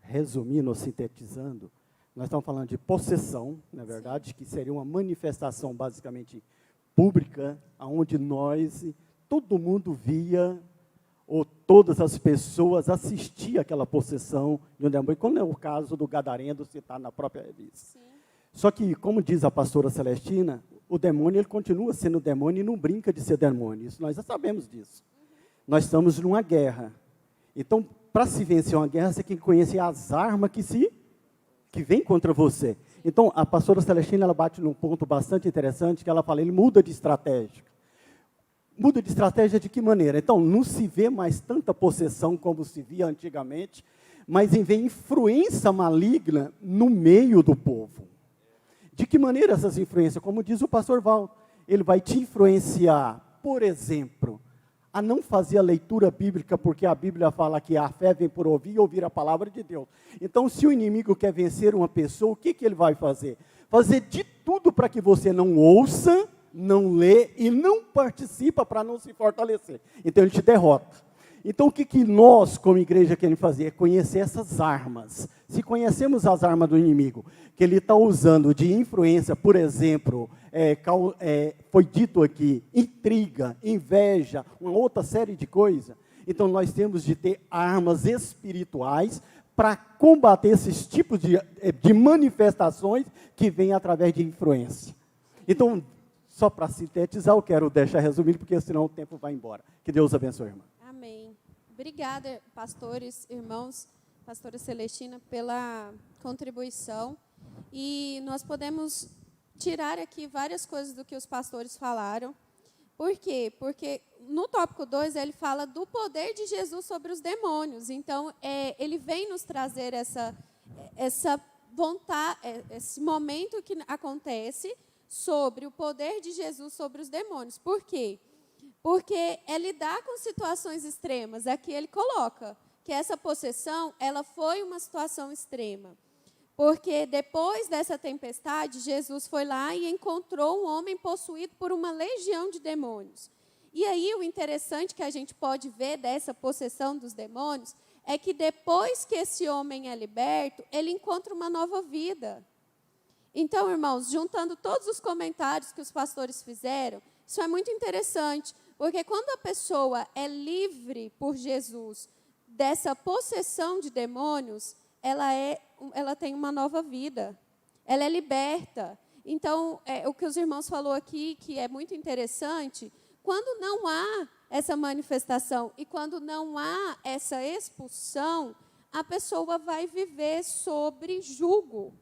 Resumindo ou sintetizando, nós estamos falando de possessão, na verdade, que seria uma manifestação basicamente pública, onde todo mundo via, ou todas as pessoas assistiam àquela possessão de um demônio, como é o caso do gadareno citado na própria revista. Sim. Só que, como diz a pastora Celestina, o demônio ele continua sendo demônio e não brinca de ser demônio. Isso nós já sabemos disso. Nós estamos numa guerra. Então, para se vencer uma guerra, você tem que conhecer as armas que vêm contra você. Então, a pastora Celestina ela bate num ponto bastante interessante, que ela fala, ele muda de estratégia. Muda de estratégia de que maneira? Então, não se vê mais tanta possessão como se via antigamente, mas vem influência maligna no meio do povo. De que maneira essas influências? Como diz o pastor Val, ele vai te influenciar, por exemplo, a não fazer a leitura bíblica, porque a Bíblia fala que a fé vem por ouvir e ouvir a palavra de Deus. Então, se o inimigo quer vencer uma pessoa, o que ele vai fazer? Fazer de tudo para que você não ouça, não lê e não participa para não se fortalecer. Então, ele te derrota. Então, o que nós, como igreja, queremos fazer? É conhecer essas armas. Se conhecemos as armas do inimigo, que ele está usando de influência, por exemplo, foi dito aqui, intriga, inveja, uma outra série de coisas. Então, nós temos de ter armas espirituais para combater esses tipos de manifestações que vêm através de influência. Então, só para sintetizar, eu quero deixar resumido, porque senão o tempo vai embora. Que Deus abençoe, irmã. Amém. Obrigada, pastores, irmãos, pastora Celestina, pela contribuição. E nós podemos tirar aqui várias coisas do que os pastores falaram. Por quê? Porque no tópico 2 ele fala do poder de Jesus sobre os demônios. Então, ele vem nos trazer essa vontade, esse momento que acontece sobre o poder de Jesus sobre os demônios. Por quê? Porque é lidar com situações extremas. Aqui ele coloca que essa possessão, ela foi uma situação extrema. Porque depois dessa tempestade, Jesus foi lá e encontrou um homem possuído por uma legião de demônios. E aí o interessante que a gente pode ver dessa possessão dos demônios é que depois que esse homem é liberto, ele encontra uma nova vida. Então, irmãos, juntando todos os comentários que os pastores fizeram, isso é muito interessante, porque quando a pessoa é livre por Jesus dessa possessão de demônios, ela tem uma nova vida, ela é liberta. Então, o que os irmãos falou aqui, que é muito interessante, quando não há essa manifestação e quando não há essa expulsão, a pessoa vai viver sobre jugo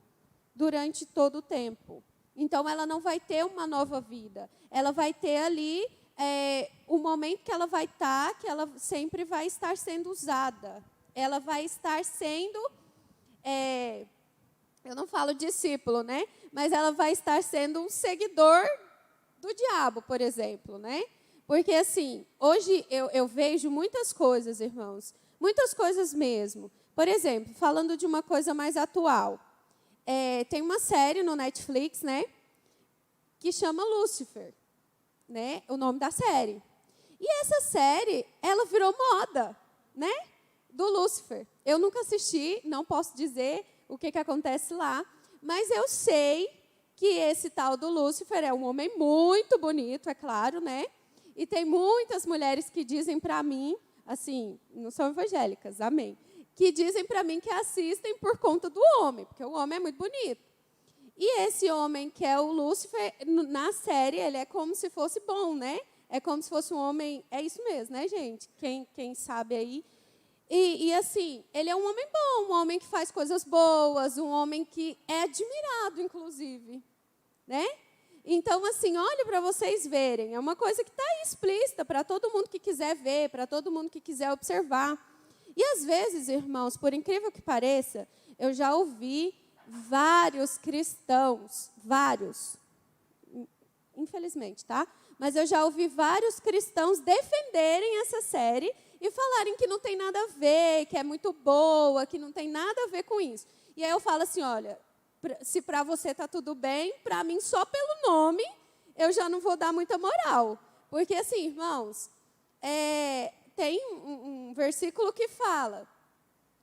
durante todo o tempo. Então, ela não vai ter uma nova vida. Ela vai ter ali o momento que ela vai estar, que ela sempre vai estar sendo usada. Ela vai estar sendo, eu não falo discípulo, né? Mas ela vai estar sendo um seguidor do diabo, por exemplo, né? Porque, assim, hoje eu vejo muitas coisas, irmãos, muitas coisas mesmo. Por exemplo, falando de uma coisa mais atual, tem uma série no Netflix, né? que chama Lúcifer, né? O nome da série. E essa série, ela virou moda, né? Do Lúcifer. Eu nunca assisti, não posso dizer o que acontece lá, mas eu sei que esse tal do Lúcifer é um homem muito bonito, é claro, né? E tem muitas mulheres que dizem para mim, assim, não são evangélicas, amém, que dizem para mim que assistem por conta do homem, porque o homem é muito bonito. E esse homem que é o Lúcifer, na série, ele é como se fosse bom, né? É como se fosse um homem, é isso mesmo, né, gente? Quem sabe aí. E assim, ele é um homem bom, um homem que faz coisas boas, um homem que é admirado, inclusive, né? Então, assim, olha para vocês verem, é uma coisa que está aí explícita para todo mundo que quiser ver, para todo mundo que quiser observar. E às vezes, irmãos, por incrível que pareça, eu já ouvi vários cristãos, vários, infelizmente, tá? Mas eu já ouvi vários cristãos defenderem essa série e falarem que não tem nada a ver, que é muito boa, que não tem nada a ver com isso. E aí eu falo assim, olha, se para você está tudo bem, para mim, só pelo nome, eu já não vou dar muita moral. Porque, assim, irmãos, tem um versículo que fala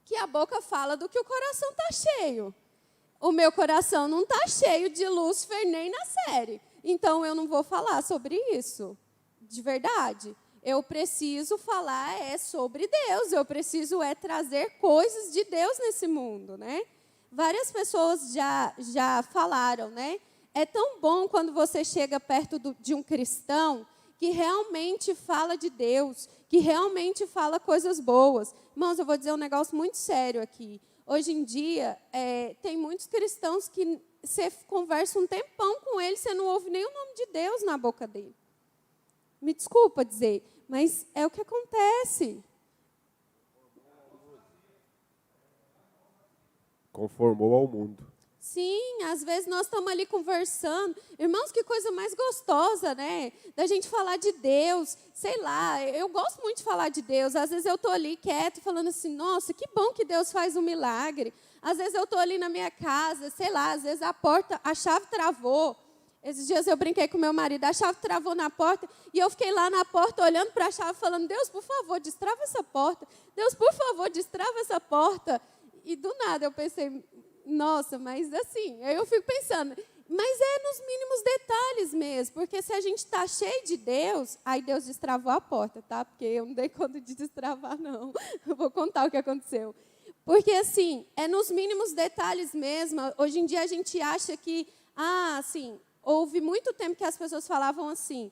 que a boca fala do que o coração está cheio. O meu coração não está cheio de Lúcifer nem na série. Então, eu não vou falar sobre isso, de verdade. Eu preciso falar sobre Deus, eu preciso trazer coisas de Deus nesse mundo, né? Várias pessoas já falaram, né? É tão bom quando você chega perto de um cristão que realmente fala de Deus, que realmente fala coisas boas. Irmãos, eu vou dizer um negócio muito sério aqui. Hoje em dia, tem muitos cristãos que você conversa um tempão com eles, você não ouve nem o nome de Deus na boca dele. Me desculpa dizer, mas é o que acontece. Conformou ao mundo. Sim, às vezes nós estamos ali conversando. Irmãos, que coisa mais gostosa, né? Da gente falar de Deus. Sei lá, eu gosto muito de falar de Deus. Às vezes eu estou ali quieto, falando assim, nossa, que bom que Deus faz um milagre. Às vezes eu estou ali na minha casa, sei lá, às vezes a chave travou. Esses dias eu brinquei com meu marido, a chave travou na porta, e eu fiquei lá na porta olhando para a chave, falando, Deus, por favor, destrava essa porta. Deus, por favor, destrava essa porta. E do nada eu pensei, nossa, mas assim, aí eu fico pensando, mas é nos mínimos detalhes mesmo, porque se a gente está cheio de Deus, aí Deus destravou a porta, tá? Porque eu não dei conta de destravar, não. Eu vou contar o que aconteceu. Porque assim, é nos mínimos detalhes mesmo. Hoje em dia a gente acha que, assim, houve muito tempo que as pessoas falavam assim,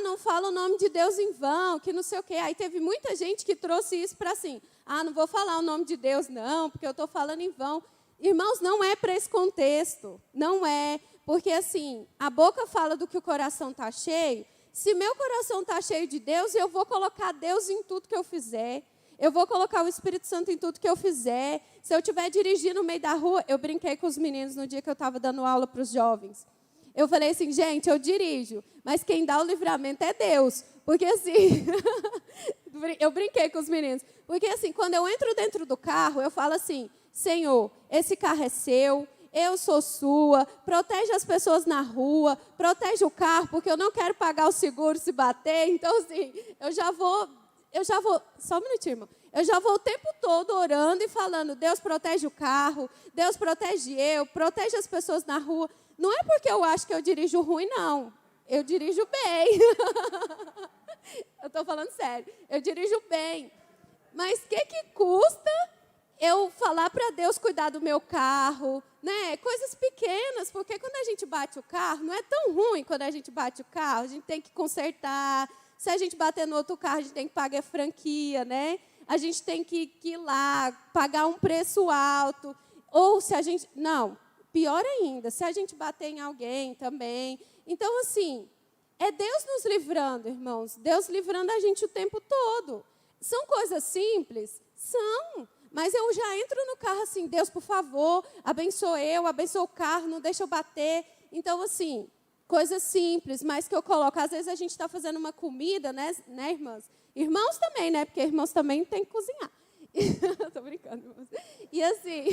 não fala o nome de Deus em vão, que não sei o quê. Aí teve muita gente que trouxe isso para assim, não vou falar o nome de Deus não, porque eu estou falando em vão. Irmãos, não é para esse contexto, não é. Porque assim, a boca fala do que o coração está cheio. Se meu coração está cheio de Deus, eu vou colocar Deus em tudo que eu fizer. Eu vou colocar o Espírito Santo em tudo que eu fizer. Se eu estiver dirigindo no meio da rua, eu brinquei com os meninos no dia que eu estava dando aula para os jovens. Eu falei assim, gente, eu dirijo, mas quem dá o livramento é Deus. Porque assim, eu brinquei com os meninos. Porque assim, quando eu entro dentro do carro, eu falo assim, Senhor, esse carro é seu, eu sou sua, protege as pessoas na rua, protege o carro, porque eu não quero pagar o seguro se bater. Então assim, eu já vou, só um minutinho, irmão. Eu já vou o tempo todo orando e falando, Deus protege o carro, Deus protege eu, protege as pessoas na rua. Não é porque eu acho que eu dirijo ruim, não. Eu dirijo bem. Eu estou falando sério. Eu dirijo bem. Mas o que custa eu falar para Deus cuidar do meu carro? Né? Coisas pequenas, porque quando a gente bate o carro, não é tão ruim quando a gente bate o carro. A gente tem que consertar. Se a gente bater no outro carro, a gente tem que pagar a franquia, né? A gente tem que ir lá, pagar um preço alto. Ou se a gente... Não. Pior ainda, se a gente bater em alguém também. Então, assim, é Deus nos livrando, irmãos. Deus livrando a gente o tempo todo. São coisas simples? São. Mas eu já entro no carro assim, Deus, por favor, abençoa o carro, não deixa eu bater. Então, assim, coisas simples, mas que eu coloco. Às vezes a gente está fazendo uma comida, né, irmãs? Irmãos também, né? Porque irmãos também têm que cozinhar. Estou brincando, irmãos. E assim...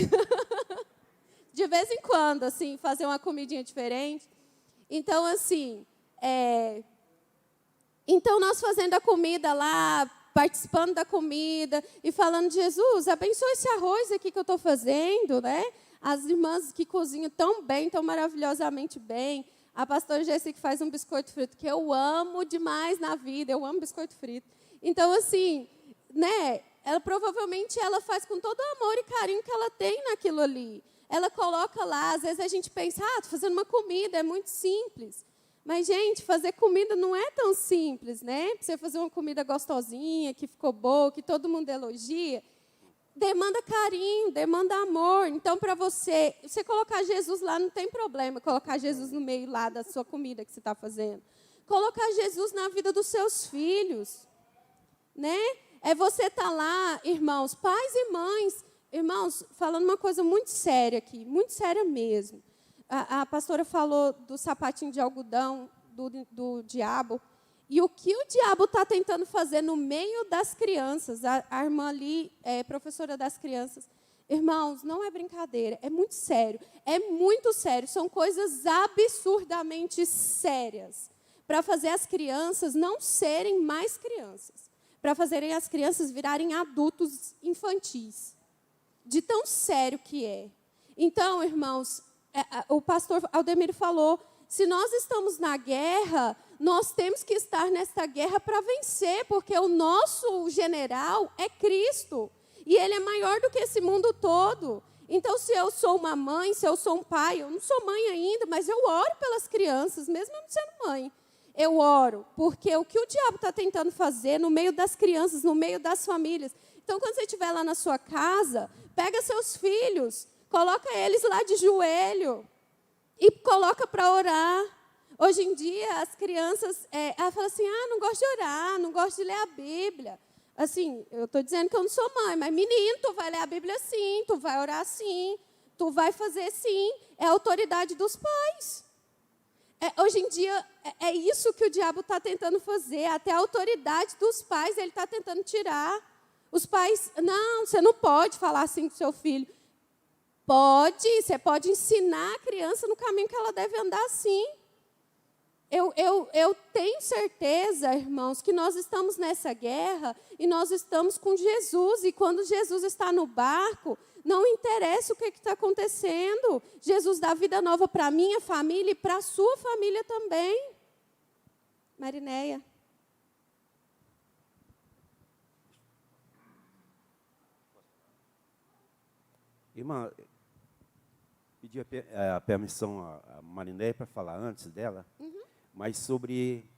De vez em quando, assim, fazer uma comidinha diferente. Então, assim, então nós fazendo a comida lá, participando da comida e falando, Jesus, abençoa esse arroz aqui que eu estou fazendo, né? As irmãs que cozinham tão bem, tão maravilhosamente bem. A pastora Jessi que faz um biscoito frito, que eu amo demais na vida, eu amo biscoito frito. Então, assim, né, ela provavelmente ela faz com todo o amor e carinho que ela tem naquilo ali. Ela coloca lá, às vezes a gente pensa, estou fazendo uma comida, é muito simples. Mas, gente, fazer comida não é tão simples, né? Pra você fazer uma comida gostosinha, que ficou boa, que todo mundo elogia, demanda carinho, demanda amor. Então, para você colocar Jesus lá, não tem problema, colocar Jesus no meio lá da sua comida que você está fazendo. Colocar Jesus na vida dos seus filhos, né? É você estar lá, irmãos, pais e mães, irmãos, falando uma coisa muito séria aqui, muito séria mesmo. A pastora falou do sapatinho de algodão do diabo. E o que o diabo está tentando fazer no meio das crianças, a irmã ali, professora das crianças, irmãos, não é brincadeira, é muito sério. É muito sério, são coisas absurdamente sérias. Para fazer as crianças não serem mais crianças. Para fazerem as crianças virarem adultos infantis. De tão sério que é. Então, irmãos, o pastor Aldemir falou, se nós estamos na guerra, nós temos que estar nessa guerra para vencer, porque o nosso general é Cristo, e ele é maior do que esse mundo todo. Então, se eu sou uma mãe, se eu sou um pai, eu não sou mãe ainda, mas eu oro pelas crianças, mesmo eu não sendo mãe. Eu oro, porque o que o diabo está tentando fazer no meio das crianças, no meio das famílias. Então, quando você estiver lá na sua casa, pega seus filhos, coloca eles lá de joelho e coloca para orar. Hoje em dia, as crianças, elas falam assim, não gosto de orar, não gosto de ler a Bíblia. Assim, eu estou dizendo que eu não sou mãe, mas menino, tu vai ler a Bíblia sim, tu vai orar sim, tu vai fazer sim. É a autoridade dos pais. Hoje em dia, é isso que o diabo está tentando fazer. Até a autoridade dos pais ele está tentando tirar. Os pais, não, você não pode falar assim com seu filho. Pode, você pode ensinar a criança no caminho que ela deve andar, sim. Eu tenho certeza, irmãos, que nós estamos nessa guerra e nós estamos com Jesus. E quando Jesus está no barco, não interessa o que está acontecendo. Jesus dá vida nova para a minha família e para a sua família também. Marinéia. Irmã, pedi a permissão à Marinéia para falar antes dela, mas sobre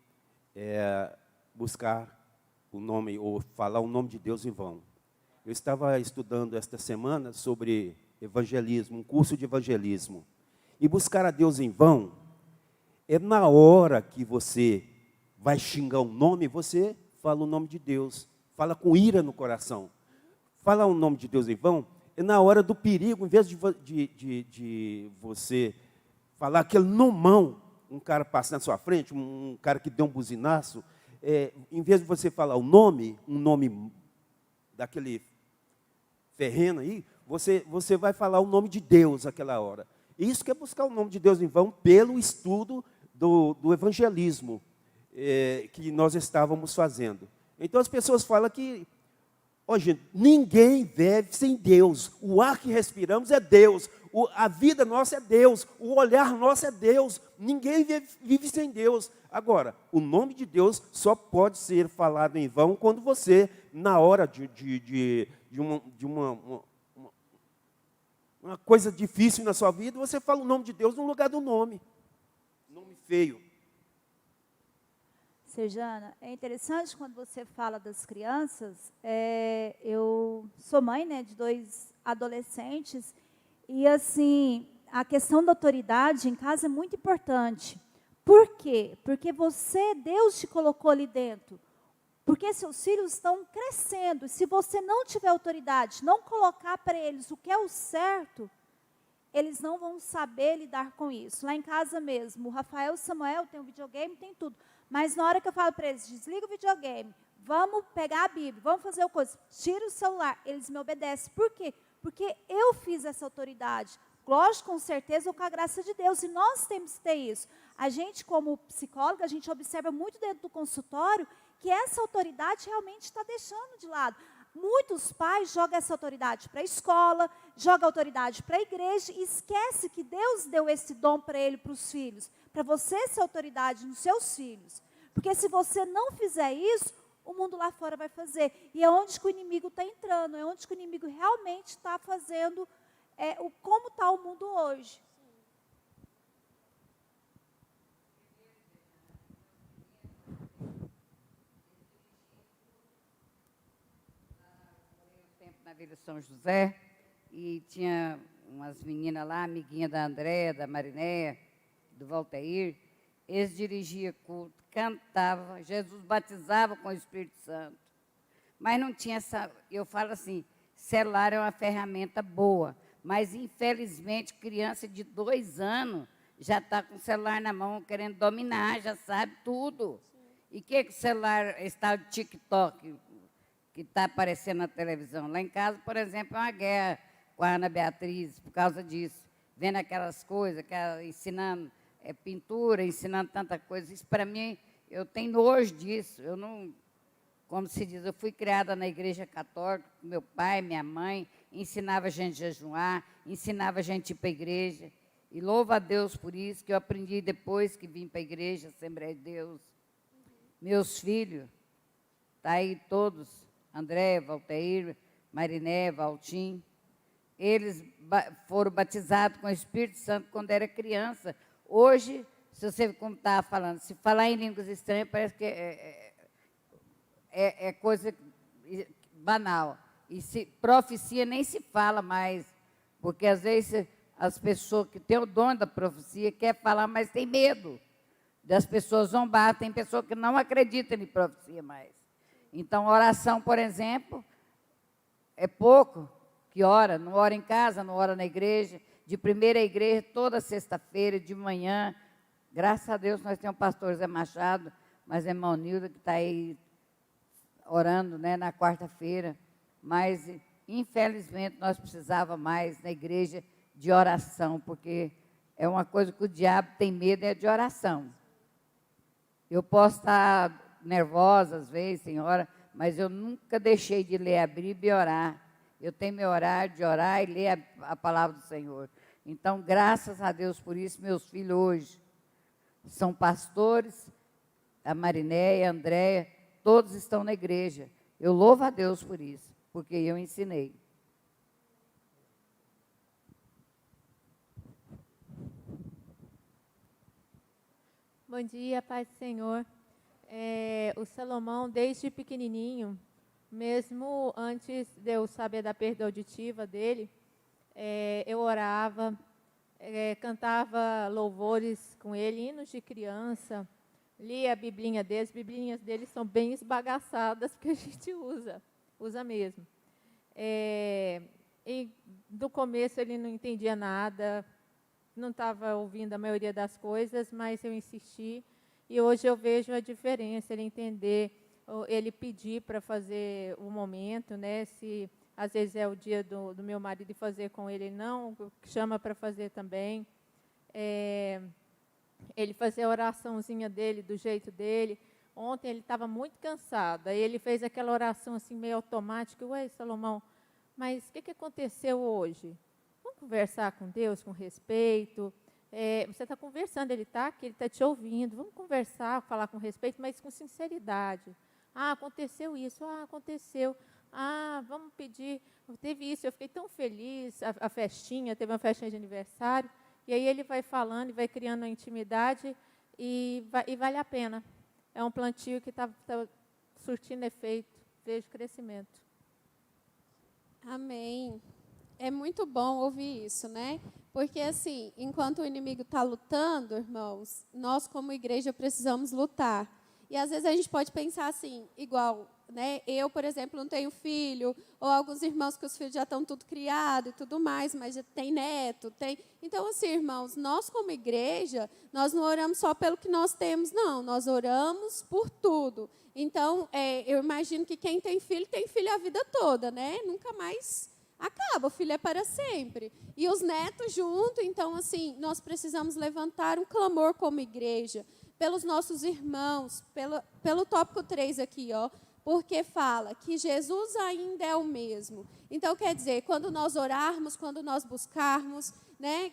buscar o nome, ou falar o nome de Deus em vão. Eu estava estudando esta semana sobre evangelismo, um curso de evangelismo. E buscar a Deus em vão é na hora que você vai xingar um nome, você fala o nome de Deus, fala com ira no coração. Falar o nome de Deus em vão é na hora do perigo, em vez de você falar aquele nomão, um cara passa na sua frente, um cara que deu um buzinaço, em vez de você falar um nome daquele ferreno aí, você vai falar o nome de Deus naquela hora. Isso que é buscar o nome de Deus em vão pelo estudo do evangelismo que nós estávamos fazendo. Então as pessoas falam que, gente, ninguém vive sem Deus. O ar que respiramos é Deus. A vida nossa é Deus. O olhar nosso é Deus. Ninguém vive sem Deus. Agora, o nome de Deus só pode ser falado em vão quando você, na hora de uma coisa difícil na sua vida, você fala o nome de Deus no lugar do nome. Nome feio. Sejana, é interessante quando você fala das crianças. Eu sou mãe, né, de 2 adolescentes, e assim, a questão da autoridade em casa é muito importante. Por quê? Porque Deus te colocou ali dentro. Porque seus filhos estão crescendo, e se você não tiver autoridade, não colocar para eles o que é o certo, eles não vão saber lidar com isso. Lá em casa mesmo, o Rafael e o Samuel tem um videogame, tem tudo. Mas na hora que eu falo para eles, desliga o videogame, vamos pegar a Bíblia, vamos fazer uma coisa, tira o celular, eles me obedecem. Por quê? Porque eu fiz essa autoridade. Lógico, com certeza, ou com a graça de Deus, e nós temos que ter isso. A gente, como psicóloga, a gente observa muito dentro do consultório que essa autoridade realmente está deixando de lado. Muitos pais jogam essa autoridade para a escola, jogam a autoridade para a igreja e esquece que Deus deu esse dom para ele, para os filhos, para você ser autoridade nos seus filhos. Porque se você não fizer isso, o mundo lá fora vai fazer. E é onde que o inimigo está entrando, é onde que o inimigo realmente está fazendo, como está o mundo hoje. Na Vila São José, e tinha umas meninas lá, amiguinha da Andréia, da Marinéia, do Valteir. Eles dirigiam culto, cantavam, Jesus batizava com o Espírito Santo. Mas não tinha essa, eu falo assim, celular é uma ferramenta boa, mas infelizmente criança de 2 anos já está com o celular na mão, querendo dominar, já sabe tudo. E o que o celular está de TikTok, que está aparecendo na televisão? Lá em casa, por exemplo, é uma guerra com a Ana Beatriz, por causa disso. Vendo aquelas coisas, ensinando pintura, ensinando tanta coisa. Isso, para mim, eu tenho nojo disso. Eu não, como se diz, eu fui criada na igreja católica, meu pai, minha mãe, ensinava a gente a jejuar, ensinava a gente a ir para a igreja. E louvo a Deus por isso, que eu aprendi depois que vim para a igreja, Assembleia de Deus. Meus filhos, está aí todos, André, Valteir, Mariné, Valtim, eles foram batizados com o Espírito Santo quando era criança. Hoje, se você, como estava falando, se falar em línguas estranhas, parece que é coisa banal. E profecia nem se fala mais, porque às vezes as pessoas que têm o dom da profecia querem falar, mas tem medo das pessoas zombar. Tem pessoas que não acreditam em profecia mais. Então, oração, por exemplo, é pouco que ora. Não ora em casa, não ora na igreja. De primeira igreja, toda sexta-feira, de manhã. Graças a Deus, nós temos o pastor Zé Machado, mas a irmã Nilda, que está aí orando, né, na quarta-feira. Mas, infelizmente, nós precisávamos mais na igreja de oração, porque é uma coisa que o diabo tem medo, é de oração. Eu posso estar nervosa às vezes, senhora, mas eu nunca deixei de ler a Bíblia e orar. Eu tenho meu horário de orar e ler a palavra do Senhor. Então, graças a Deus por isso, meus filhos hoje são pastores, a Mariné, a Andréia, todos estão na igreja. Eu louvo a Deus por isso, porque eu ensinei. Bom dia, paz do Senhor. O Salomão, desde pequenininho, mesmo antes de eu saber da perda auditiva dele, eu orava, cantava louvores com ele, hinos de criança, lia a biblinha deles. As biblinhas deles são bem esbagaçadas, porque a gente usa mesmo. E do começo ele não entendia nada, não estava ouvindo a maioria das coisas, mas eu insisti. E hoje eu vejo a diferença, ele entender, ele pedir para fazer o momento, né? Se às vezes é o dia do meu marido fazer com ele, não, chama para fazer também. Ele fazer a oraçãozinha dele, do jeito dele. Ontem ele estava muito cansado, aí ele fez aquela oração assim meio automática. Ué, Salomão, mas o que aconteceu hoje? Vamos conversar com Deus com respeito. Você está conversando, ele está aqui, ele está te ouvindo. Vamos conversar, falar com respeito, mas com sinceridade. Ah, aconteceu isso, aconteceu. Vamos pedir, teve isso, eu fiquei tão feliz, a festinha, teve uma festinha de aniversário. E aí ele vai falando e vai criando uma intimidade e vale a pena. É um plantio que está surtindo efeito, vejo crescimento. Amém. É muito bom ouvir isso, né? Porque, assim, enquanto o inimigo está lutando, irmãos, nós, como igreja, precisamos lutar. E, às vezes, a gente pode pensar assim, igual, né? Eu, por exemplo, não tenho filho, ou alguns irmãos que os filhos já estão tudo criados e tudo mais, mas já tem neto, tem... Então, assim, irmãos, nós, como igreja, nós não oramos só pelo que nós temos, não. Nós oramos por tudo. Então, eu imagino que quem tem filho a vida toda, né? Nunca mais acaba, o filho é para sempre. E os netos junto, então, assim, nós precisamos levantar um clamor como igreja, pelos nossos irmãos, pelo tópico 3 aqui, ó, porque fala que Jesus ainda é o mesmo. Então, quer dizer, quando nós orarmos, quando nós buscarmos, né,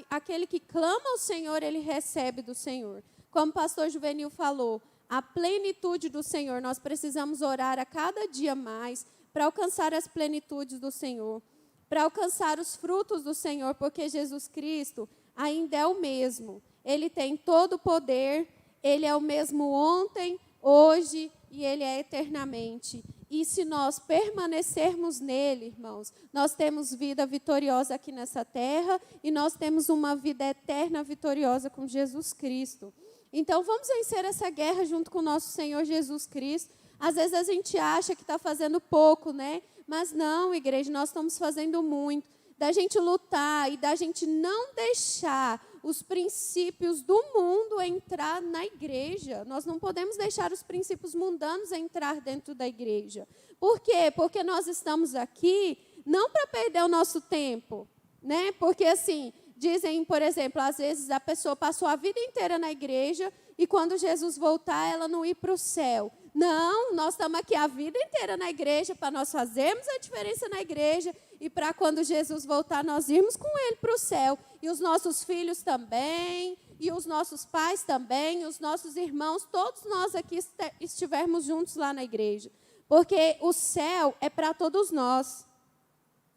aquele que clama ao Senhor, ele recebe do Senhor. Como o pastor Juvenil falou, a plenitude do Senhor, nós precisamos orar a cada dia mais para alcançar as plenitudes do Senhor, para alcançar os frutos do Senhor, porque Jesus Cristo ainda é o mesmo. Ele tem todo o poder, ele é o mesmo ontem, hoje e ele é eternamente. E se nós permanecermos nele, irmãos, nós temos vida vitoriosa aqui nessa terra e nós temos uma vida eterna vitoriosa com Jesus Cristo. Então, vamos vencer essa guerra junto com o nosso Senhor Jesus Cristo. Às vezes a gente acha que está fazendo pouco, né? Mas não, igreja, nós estamos fazendo muito. Da gente lutar e da gente não deixar os princípios do mundo entrar na igreja. Nós não podemos deixar os princípios mundanos entrar dentro da igreja. Por quê? Porque nós estamos aqui não para perder o nosso tempo, né? Porque assim, dizem, por exemplo, às vezes a pessoa passou a vida inteira na igreja e quando Jesus voltar, ela não ir para o céu. Não, nós estamos aqui a vida inteira na igreja para nós fazermos a diferença na igreja e para quando Jesus voltar, nós irmos com ele para o céu. E os nossos filhos também, e os nossos pais também, os nossos irmãos, todos nós aqui estivermos juntos lá na igreja. Porque o céu é para todos nós,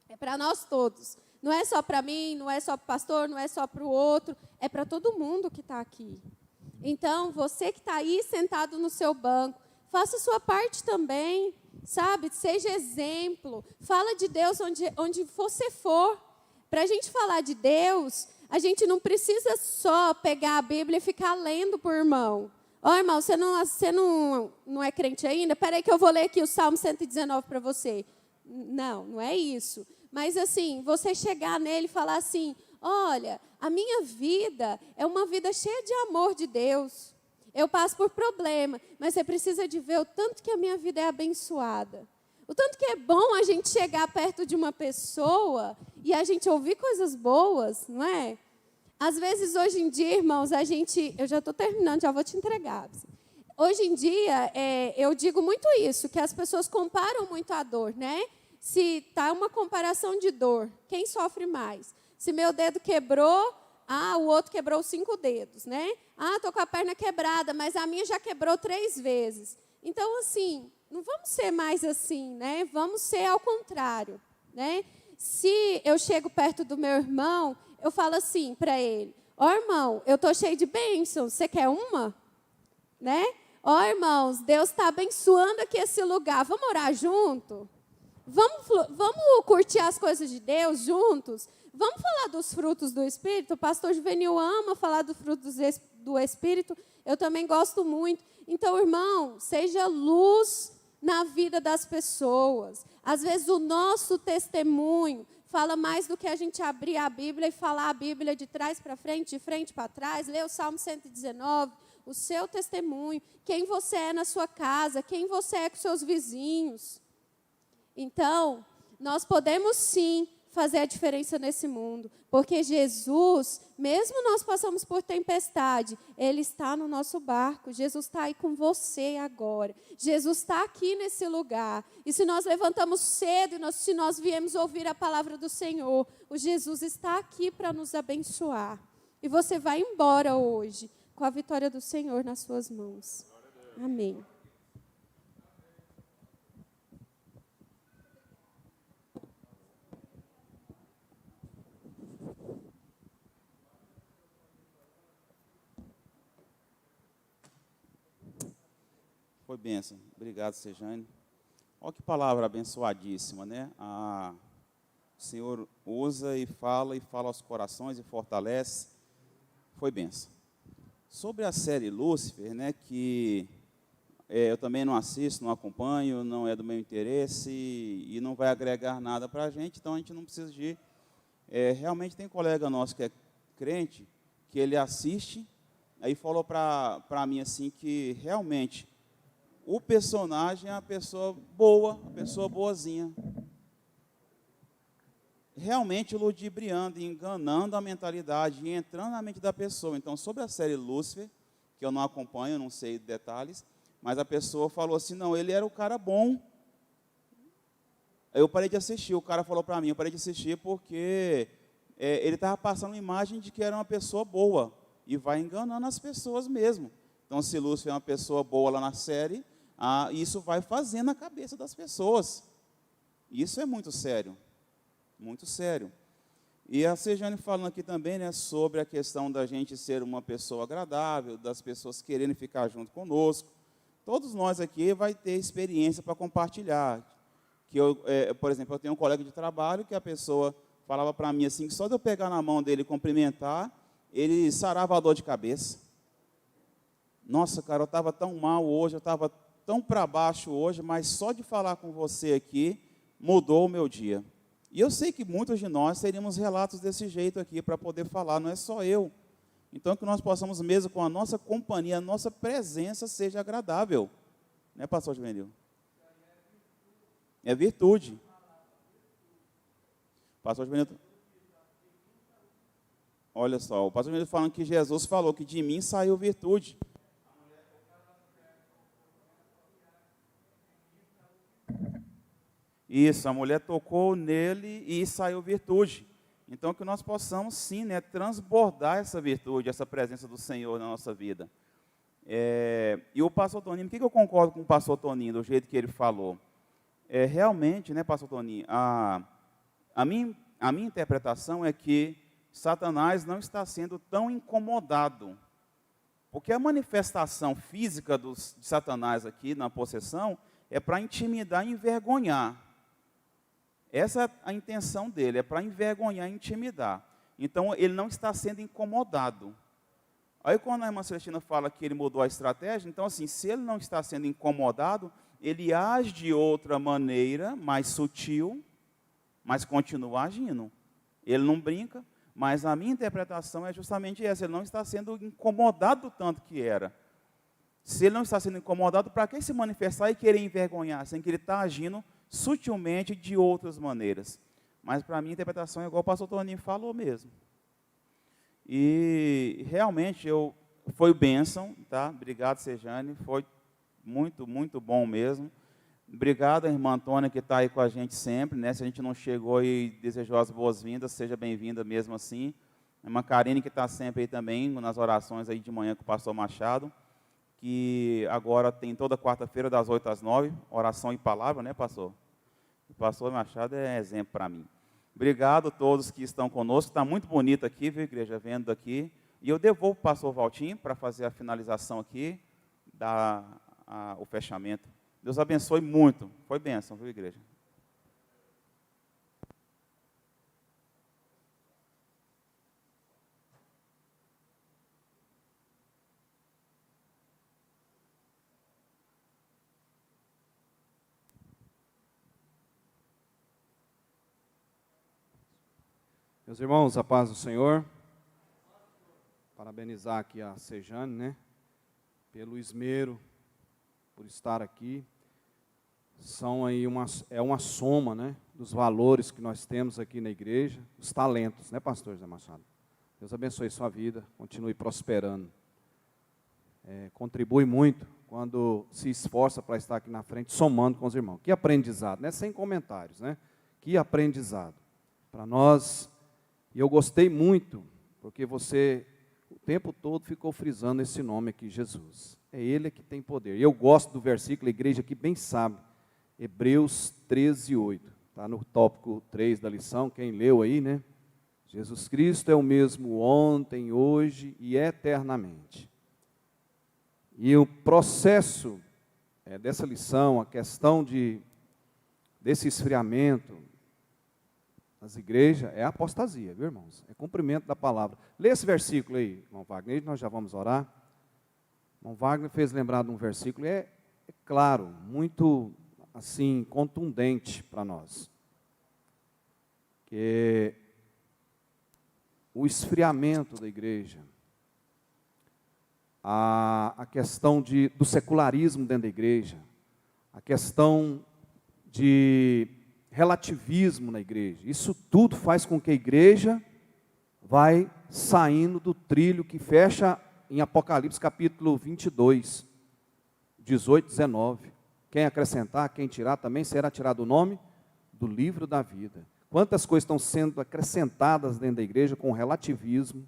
é para nós todos. Não é só para mim, não é só para o pastor, não é só para o outro, é para todo mundo que está aqui. Então, você que está aí sentado no seu banco, faça a sua parte também, sabe? Seja exemplo. Fala de Deus onde você for. Para a gente falar de Deus, a gente não precisa só pegar a Bíblia e ficar lendo por irmão. Ó, irmão, você não é crente ainda? Espera aí que eu vou ler aqui o Salmo 119 para você. Não é isso. Mas, assim, você chegar nele e falar assim, olha, a minha vida é uma vida cheia de amor de Deus. Eu passo por problema, mas você precisa de ver o tanto que a minha vida é abençoada. O tanto que é bom a gente chegar perto de uma pessoa e a gente ouvir coisas boas, não é? Às vezes, hoje em dia, irmãos, eu já estou terminando, já vou te entregar. Hoje em dia, eu digo muito isso, que as pessoas comparam muito a dor, né? Se está uma comparação de dor, quem sofre mais? Se meu dedo quebrou, o outro quebrou 5 dedos, né? Estou com a perna quebrada, mas a minha já quebrou 3 vezes. Então, assim, não vamos ser mais assim, né? Vamos ser ao contrário, né? Se eu chego perto do meu irmão, eu falo assim para ele, irmão, eu estou cheio de bênçãos, você quer uma? Né? Irmãos, Deus está abençoando aqui esse lugar, vamos orar junto? Vamos curtir as coisas de Deus juntos? Vamos falar dos frutos do Espírito? O pastor Juvenil ama falar dos frutos do Espírito. Eu também gosto muito. Então, irmão, seja luz na vida das pessoas. Às vezes, o nosso testemunho fala mais do que a gente abrir a Bíblia e falar a Bíblia de trás para frente, de frente para trás, ler o Salmo 119, o seu testemunho, quem você é na sua casa, quem você é com seus vizinhos. Então, nós podemos sim fazer a diferença nesse mundo, porque Jesus, mesmo nós passamos por tempestade, Ele está no nosso barco, Jesus está aí com você agora, Jesus está aqui nesse lugar, e se nós levantamos cedo, se nós viemos ouvir a palavra do Senhor, o Jesus está aqui para nos abençoar, e você vai embora hoje, com a vitória do Senhor nas suas mãos. Amém. Foi bênção. Obrigado, Sejane. Olha que palavra abençoadíssima, né? O Senhor usa e fala aos corações e fortalece. Foi bênção. Sobre a série Lúcifer, né, que eu também não assisto, não acompanho, não é do meu interesse e não vai agregar nada para a gente, então a gente não precisa de... realmente tem colega nosso que é crente, que ele assiste, aí falou para mim assim que realmente o personagem é a pessoa boa, a pessoa boazinha. realmente ludibriando, enganando a mentalidade e entrando na mente da pessoa. Então, sobre a série Lúcifer, que eu não acompanho, não sei detalhes, mas a pessoa falou assim, não, ele era o cara bom. Aí eu parei de assistir, o cara falou para mim, eu parei de assistir porque ele estava passando uma imagem de que era uma pessoa boa, e vai enganando as pessoas mesmo. Então, se Lúcifer é uma pessoa boa lá na série, isso vai fazendo a cabeça das pessoas. Isso é muito sério, muito sério. E a Sejane falando aqui também, né, sobre a questão da gente ser uma pessoa agradável, das pessoas querendo ficar junto conosco. Todos nós aqui vai ter experiência para compartilhar. Que por exemplo, eu tenho um colega de trabalho que a pessoa falava para mim assim, que só de eu pegar na mão dele e cumprimentar, ele sarava a dor de cabeça. Nossa, cara, eu estava tão mal hoje, eu estava tão para baixo hoje, mas só de falar com você aqui, mudou o meu dia. E eu sei que muitos de nós teríamos relatos desse jeito aqui para poder falar, não é só eu. Então, que nós possamos mesmo com a nossa companhia, a nossa presença seja agradável. Né, pastor Juvenil? É virtude. Pastor Juvenil... Olha só, o pastor Juvenil falando que Jesus falou que de mim saiu virtude. Isso, a mulher tocou nele e saiu virtude. Então, que nós possamos, sim, né, transbordar essa virtude, essa presença do Senhor na nossa vida. E o pastor Toninho, por que eu concordo com o pastor Toninho, do jeito que ele falou? Realmente, né, pastor Toninho, a minha interpretação é que Satanás não está sendo tão incomodado. Porque a manifestação física de Satanás aqui na possessão é para intimidar e envergonhar. Essa é a intenção dele, é para envergonhar e intimidar. Então, ele não está sendo incomodado. Aí, quando a irmã Celestina fala que ele mudou a estratégia, então, assim, se ele não está sendo incomodado, ele age de outra maneira, mais sutil, mas continua agindo. Ele não brinca, mas a minha interpretação é justamente essa, ele não está sendo incomodado tanto que era. Se ele não está sendo incomodado, para que se manifestar e querer envergonhar, sem que ele está agindo sutilmente de outras maneiras? Mas para mim a interpretação é igual o pastor Toninho falou mesmo. E realmente foi bênção, tá? Obrigado, Sejane, foi muito, muito bom mesmo. Obrigado, irmã Antônia, que está aí com a gente sempre, né? Se a gente não chegou e desejou as boas-vindas, seja bem-vinda mesmo assim. A irmã Karine, que está sempre aí também, nas orações aí de manhã com o pastor Machado, que agora tem toda quarta-feira, das 8 às 9, oração e palavra, né, pastor? O pastor Machado é exemplo para mim. Obrigado a todos que estão conosco, está muito bonito aqui, viu, igreja, vendo aqui. E eu devolvo para o pastor Valtinho para fazer a finalização aqui, o fechamento. Deus abençoe muito. Foi bênção, viu, igreja? Meus irmãos, a paz do Senhor. Parabenizar aqui a Sejane, né? Pelo esmero, por estar aqui. São aí uma soma, né? Dos valores que nós temos aqui na igreja, os talentos, né, pastor José Machado? Deus abençoe sua vida, continue prosperando. Contribui muito quando se esforça para estar aqui na frente, somando com os irmãos. Que aprendizado, né? Sem comentários, né? Que aprendizado. Para nós, e eu gostei muito, porque você o tempo todo ficou frisando esse nome aqui, Jesus. É Ele que tem poder. E eu gosto do versículo, a igreja aqui bem sabe, Hebreus 13:8. Está no tópico 3 da lição, quem leu aí, né? Jesus Cristo é o mesmo ontem, hoje e eternamente. E o processo dessa lição, a questão desse esfriamento nas igrejas, é apostasia, viu, irmãos? É cumprimento da palavra. Lê esse versículo aí, irmão Wagner, nós já vamos orar. Irmão Wagner fez lembrar de um versículo, é claro, muito assim, contundente para nós. Que o esfriamento da igreja, a questão do secularismo dentro da igreja, a questão de relativismo na igreja. Isso tudo faz com que a igreja vai saindo do trilho que fecha em Apocalipse capítulo 22, 18, 19. Quem acrescentar, quem tirar, também será tirado o nome do livro da vida. Quantas coisas estão sendo acrescentadas dentro da igreja com relativismo,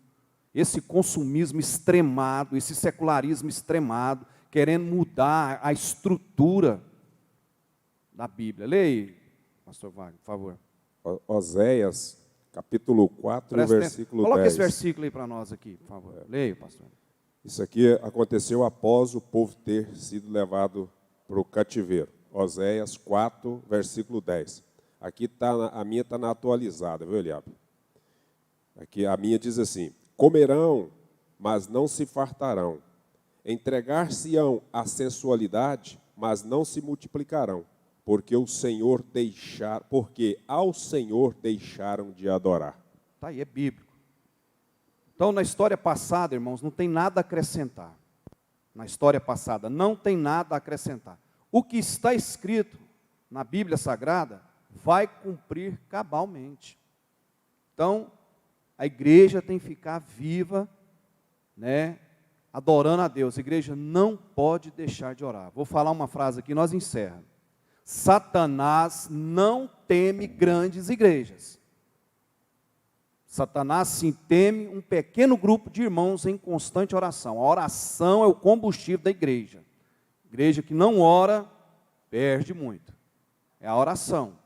esse consumismo extremado, esse secularismo extremado, querendo mudar a estrutura da Bíblia. Leia aí, pastor Wagner, por favor. Oséias, capítulo 4, Presta versículo Coloca 10. esse versículo aí para nós aqui, por favor. Leia, pastor. Isso aqui aconteceu após o povo ter sido levado para o cativeiro. Oséias 4, versículo 10. Aqui a minha está na atualizada, viu, Eliabe? Aqui a minha diz assim: comerão, mas não se fartarão. Entregar-se-ão à sensualidade, mas não se multiplicarão, porque ao Senhor deixaram de adorar. Tá aí, é bíblico. Então, na história passada, irmãos, não tem nada a acrescentar. Na história passada, não tem nada a acrescentar. O que está escrito na Bíblia Sagrada vai cumprir cabalmente. Então, a igreja tem que ficar viva, né, adorando a Deus. A igreja não pode deixar de orar. Vou falar uma frase aqui e nós encerramos. Satanás não teme grandes igrejas. Satanás sim teme um pequeno grupo de irmãos em constante oração. A oração é o combustível da igreja. Igreja que não ora, perde muito. É a oração.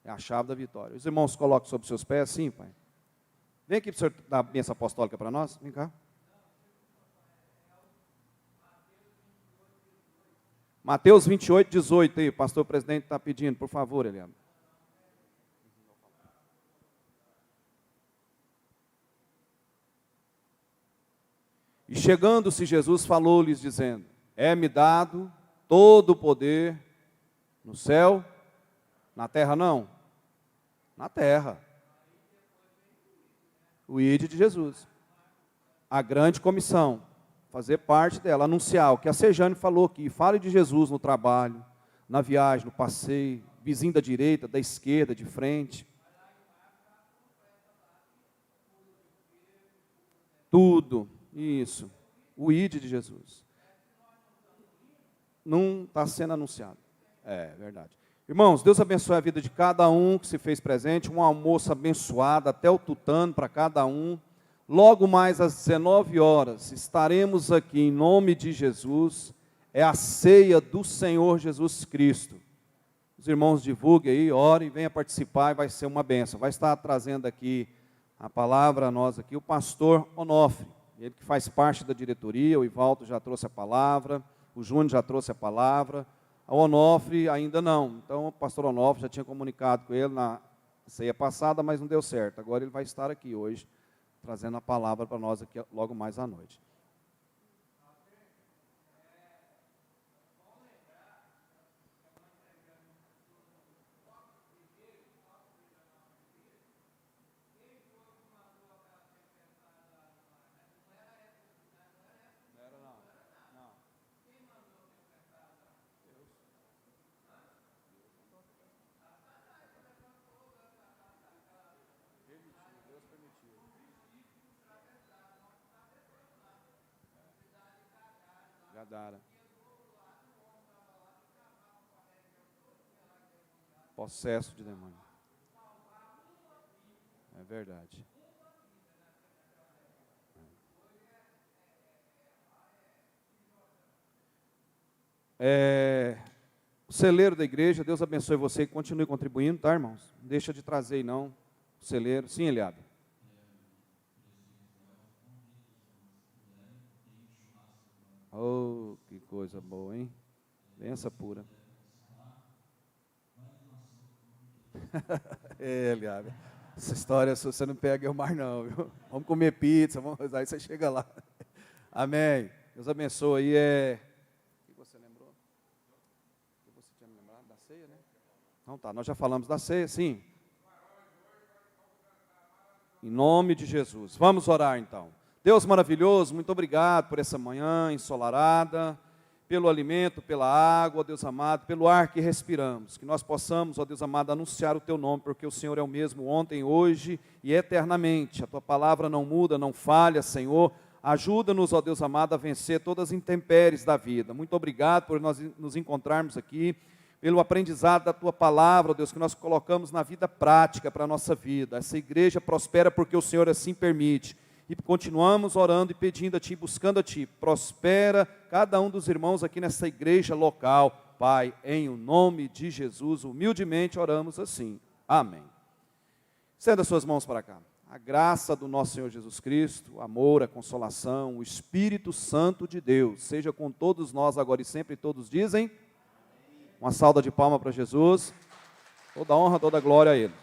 É a chave da vitória. Os irmãos colocam sobre seus pés, sim, pai. Vem aqui para o senhor dar a bênção apostólica para nós. Vem cá. Mateus 28, 18 aí. O pastor presidente está pedindo, por favor, Eliane. E chegando-se Jesus, falou-lhes, dizendo: é-me dado todo o poder no céu, na terra não, na terra. O ide de Jesus. A grande comissão, fazer parte dela, anunciar o que a Sejane falou aqui. Fale de Jesus no trabalho, na viagem, no passeio, vizinho da direita, da esquerda, de frente. Tudo. Isso, o ide de Jesus. Não está sendo anunciado. É verdade. Irmãos, Deus abençoe a vida de cada um que se fez presente. Um almoço abençoado, até o tutano para cada um. Logo mais às 19 horas, estaremos aqui em nome de Jesus. É a ceia do Senhor Jesus Cristo. Os irmãos divulguem aí, orem, venham participar e vai ser uma bênção. Vai estar trazendo aqui a palavra a nós aqui o pastor Onofre. Ele que faz parte da diretoria, o Ivaldo já trouxe a palavra, o Júnior já trouxe a palavra, o Onofre ainda não. Então o pastor Onofre já tinha comunicado com ele na ceia passada, mas não deu certo. Agora ele vai estar aqui hoje, trazendo a palavra para nós aqui logo mais à noite. Gadara. Possesso de demônio. É verdade. O celeiro da igreja, Deus abençoe você e continue contribuindo, tá, irmãos? Não deixa de trazer aí não, o celeiro. Sim, Eliabe. Oh, que coisa boa, hein? Benção pura. Eliabe, essa história, se você não pega eu mais não, viu? Vamos comer pizza, aí você chega lá. Amém. Deus abençoe aí. O que você lembrou? O que você tinha me lembrado da ceia, né? Não, tá, nós já falamos da ceia, sim. Em nome de Jesus. Vamos orar então. Deus maravilhoso, muito obrigado por essa manhã ensolarada. pelo alimento, pela água, ó Deus amado, pelo ar que respiramos. Que nós possamos, ó Deus amado, anunciar o Teu nome, porque o Senhor é o mesmo ontem, hoje e eternamente. A Tua palavra não muda, não falha, Senhor. Ajuda-nos, ó Deus amado, a vencer todas as intempéries da vida. Muito obrigado por nós nos encontrarmos aqui, pelo aprendizado da Tua palavra, ó Deus, que nós colocamos na vida prática para a nossa vida. Essa igreja prospera porque o Senhor assim permite. E continuamos orando e pedindo a Ti, buscando a Ti. Prospera cada um dos irmãos aqui nessa igreja local. Pai, em o nome de Jesus, humildemente oramos assim. Amém. Estenda suas mãos para cá. A graça do nosso Senhor Jesus Cristo, o amor, a consolação, o Espírito Santo de Deus, seja com todos nós agora e sempre. Todos dizem, uma salva de palmas para Jesus. Toda honra, toda glória a Ele.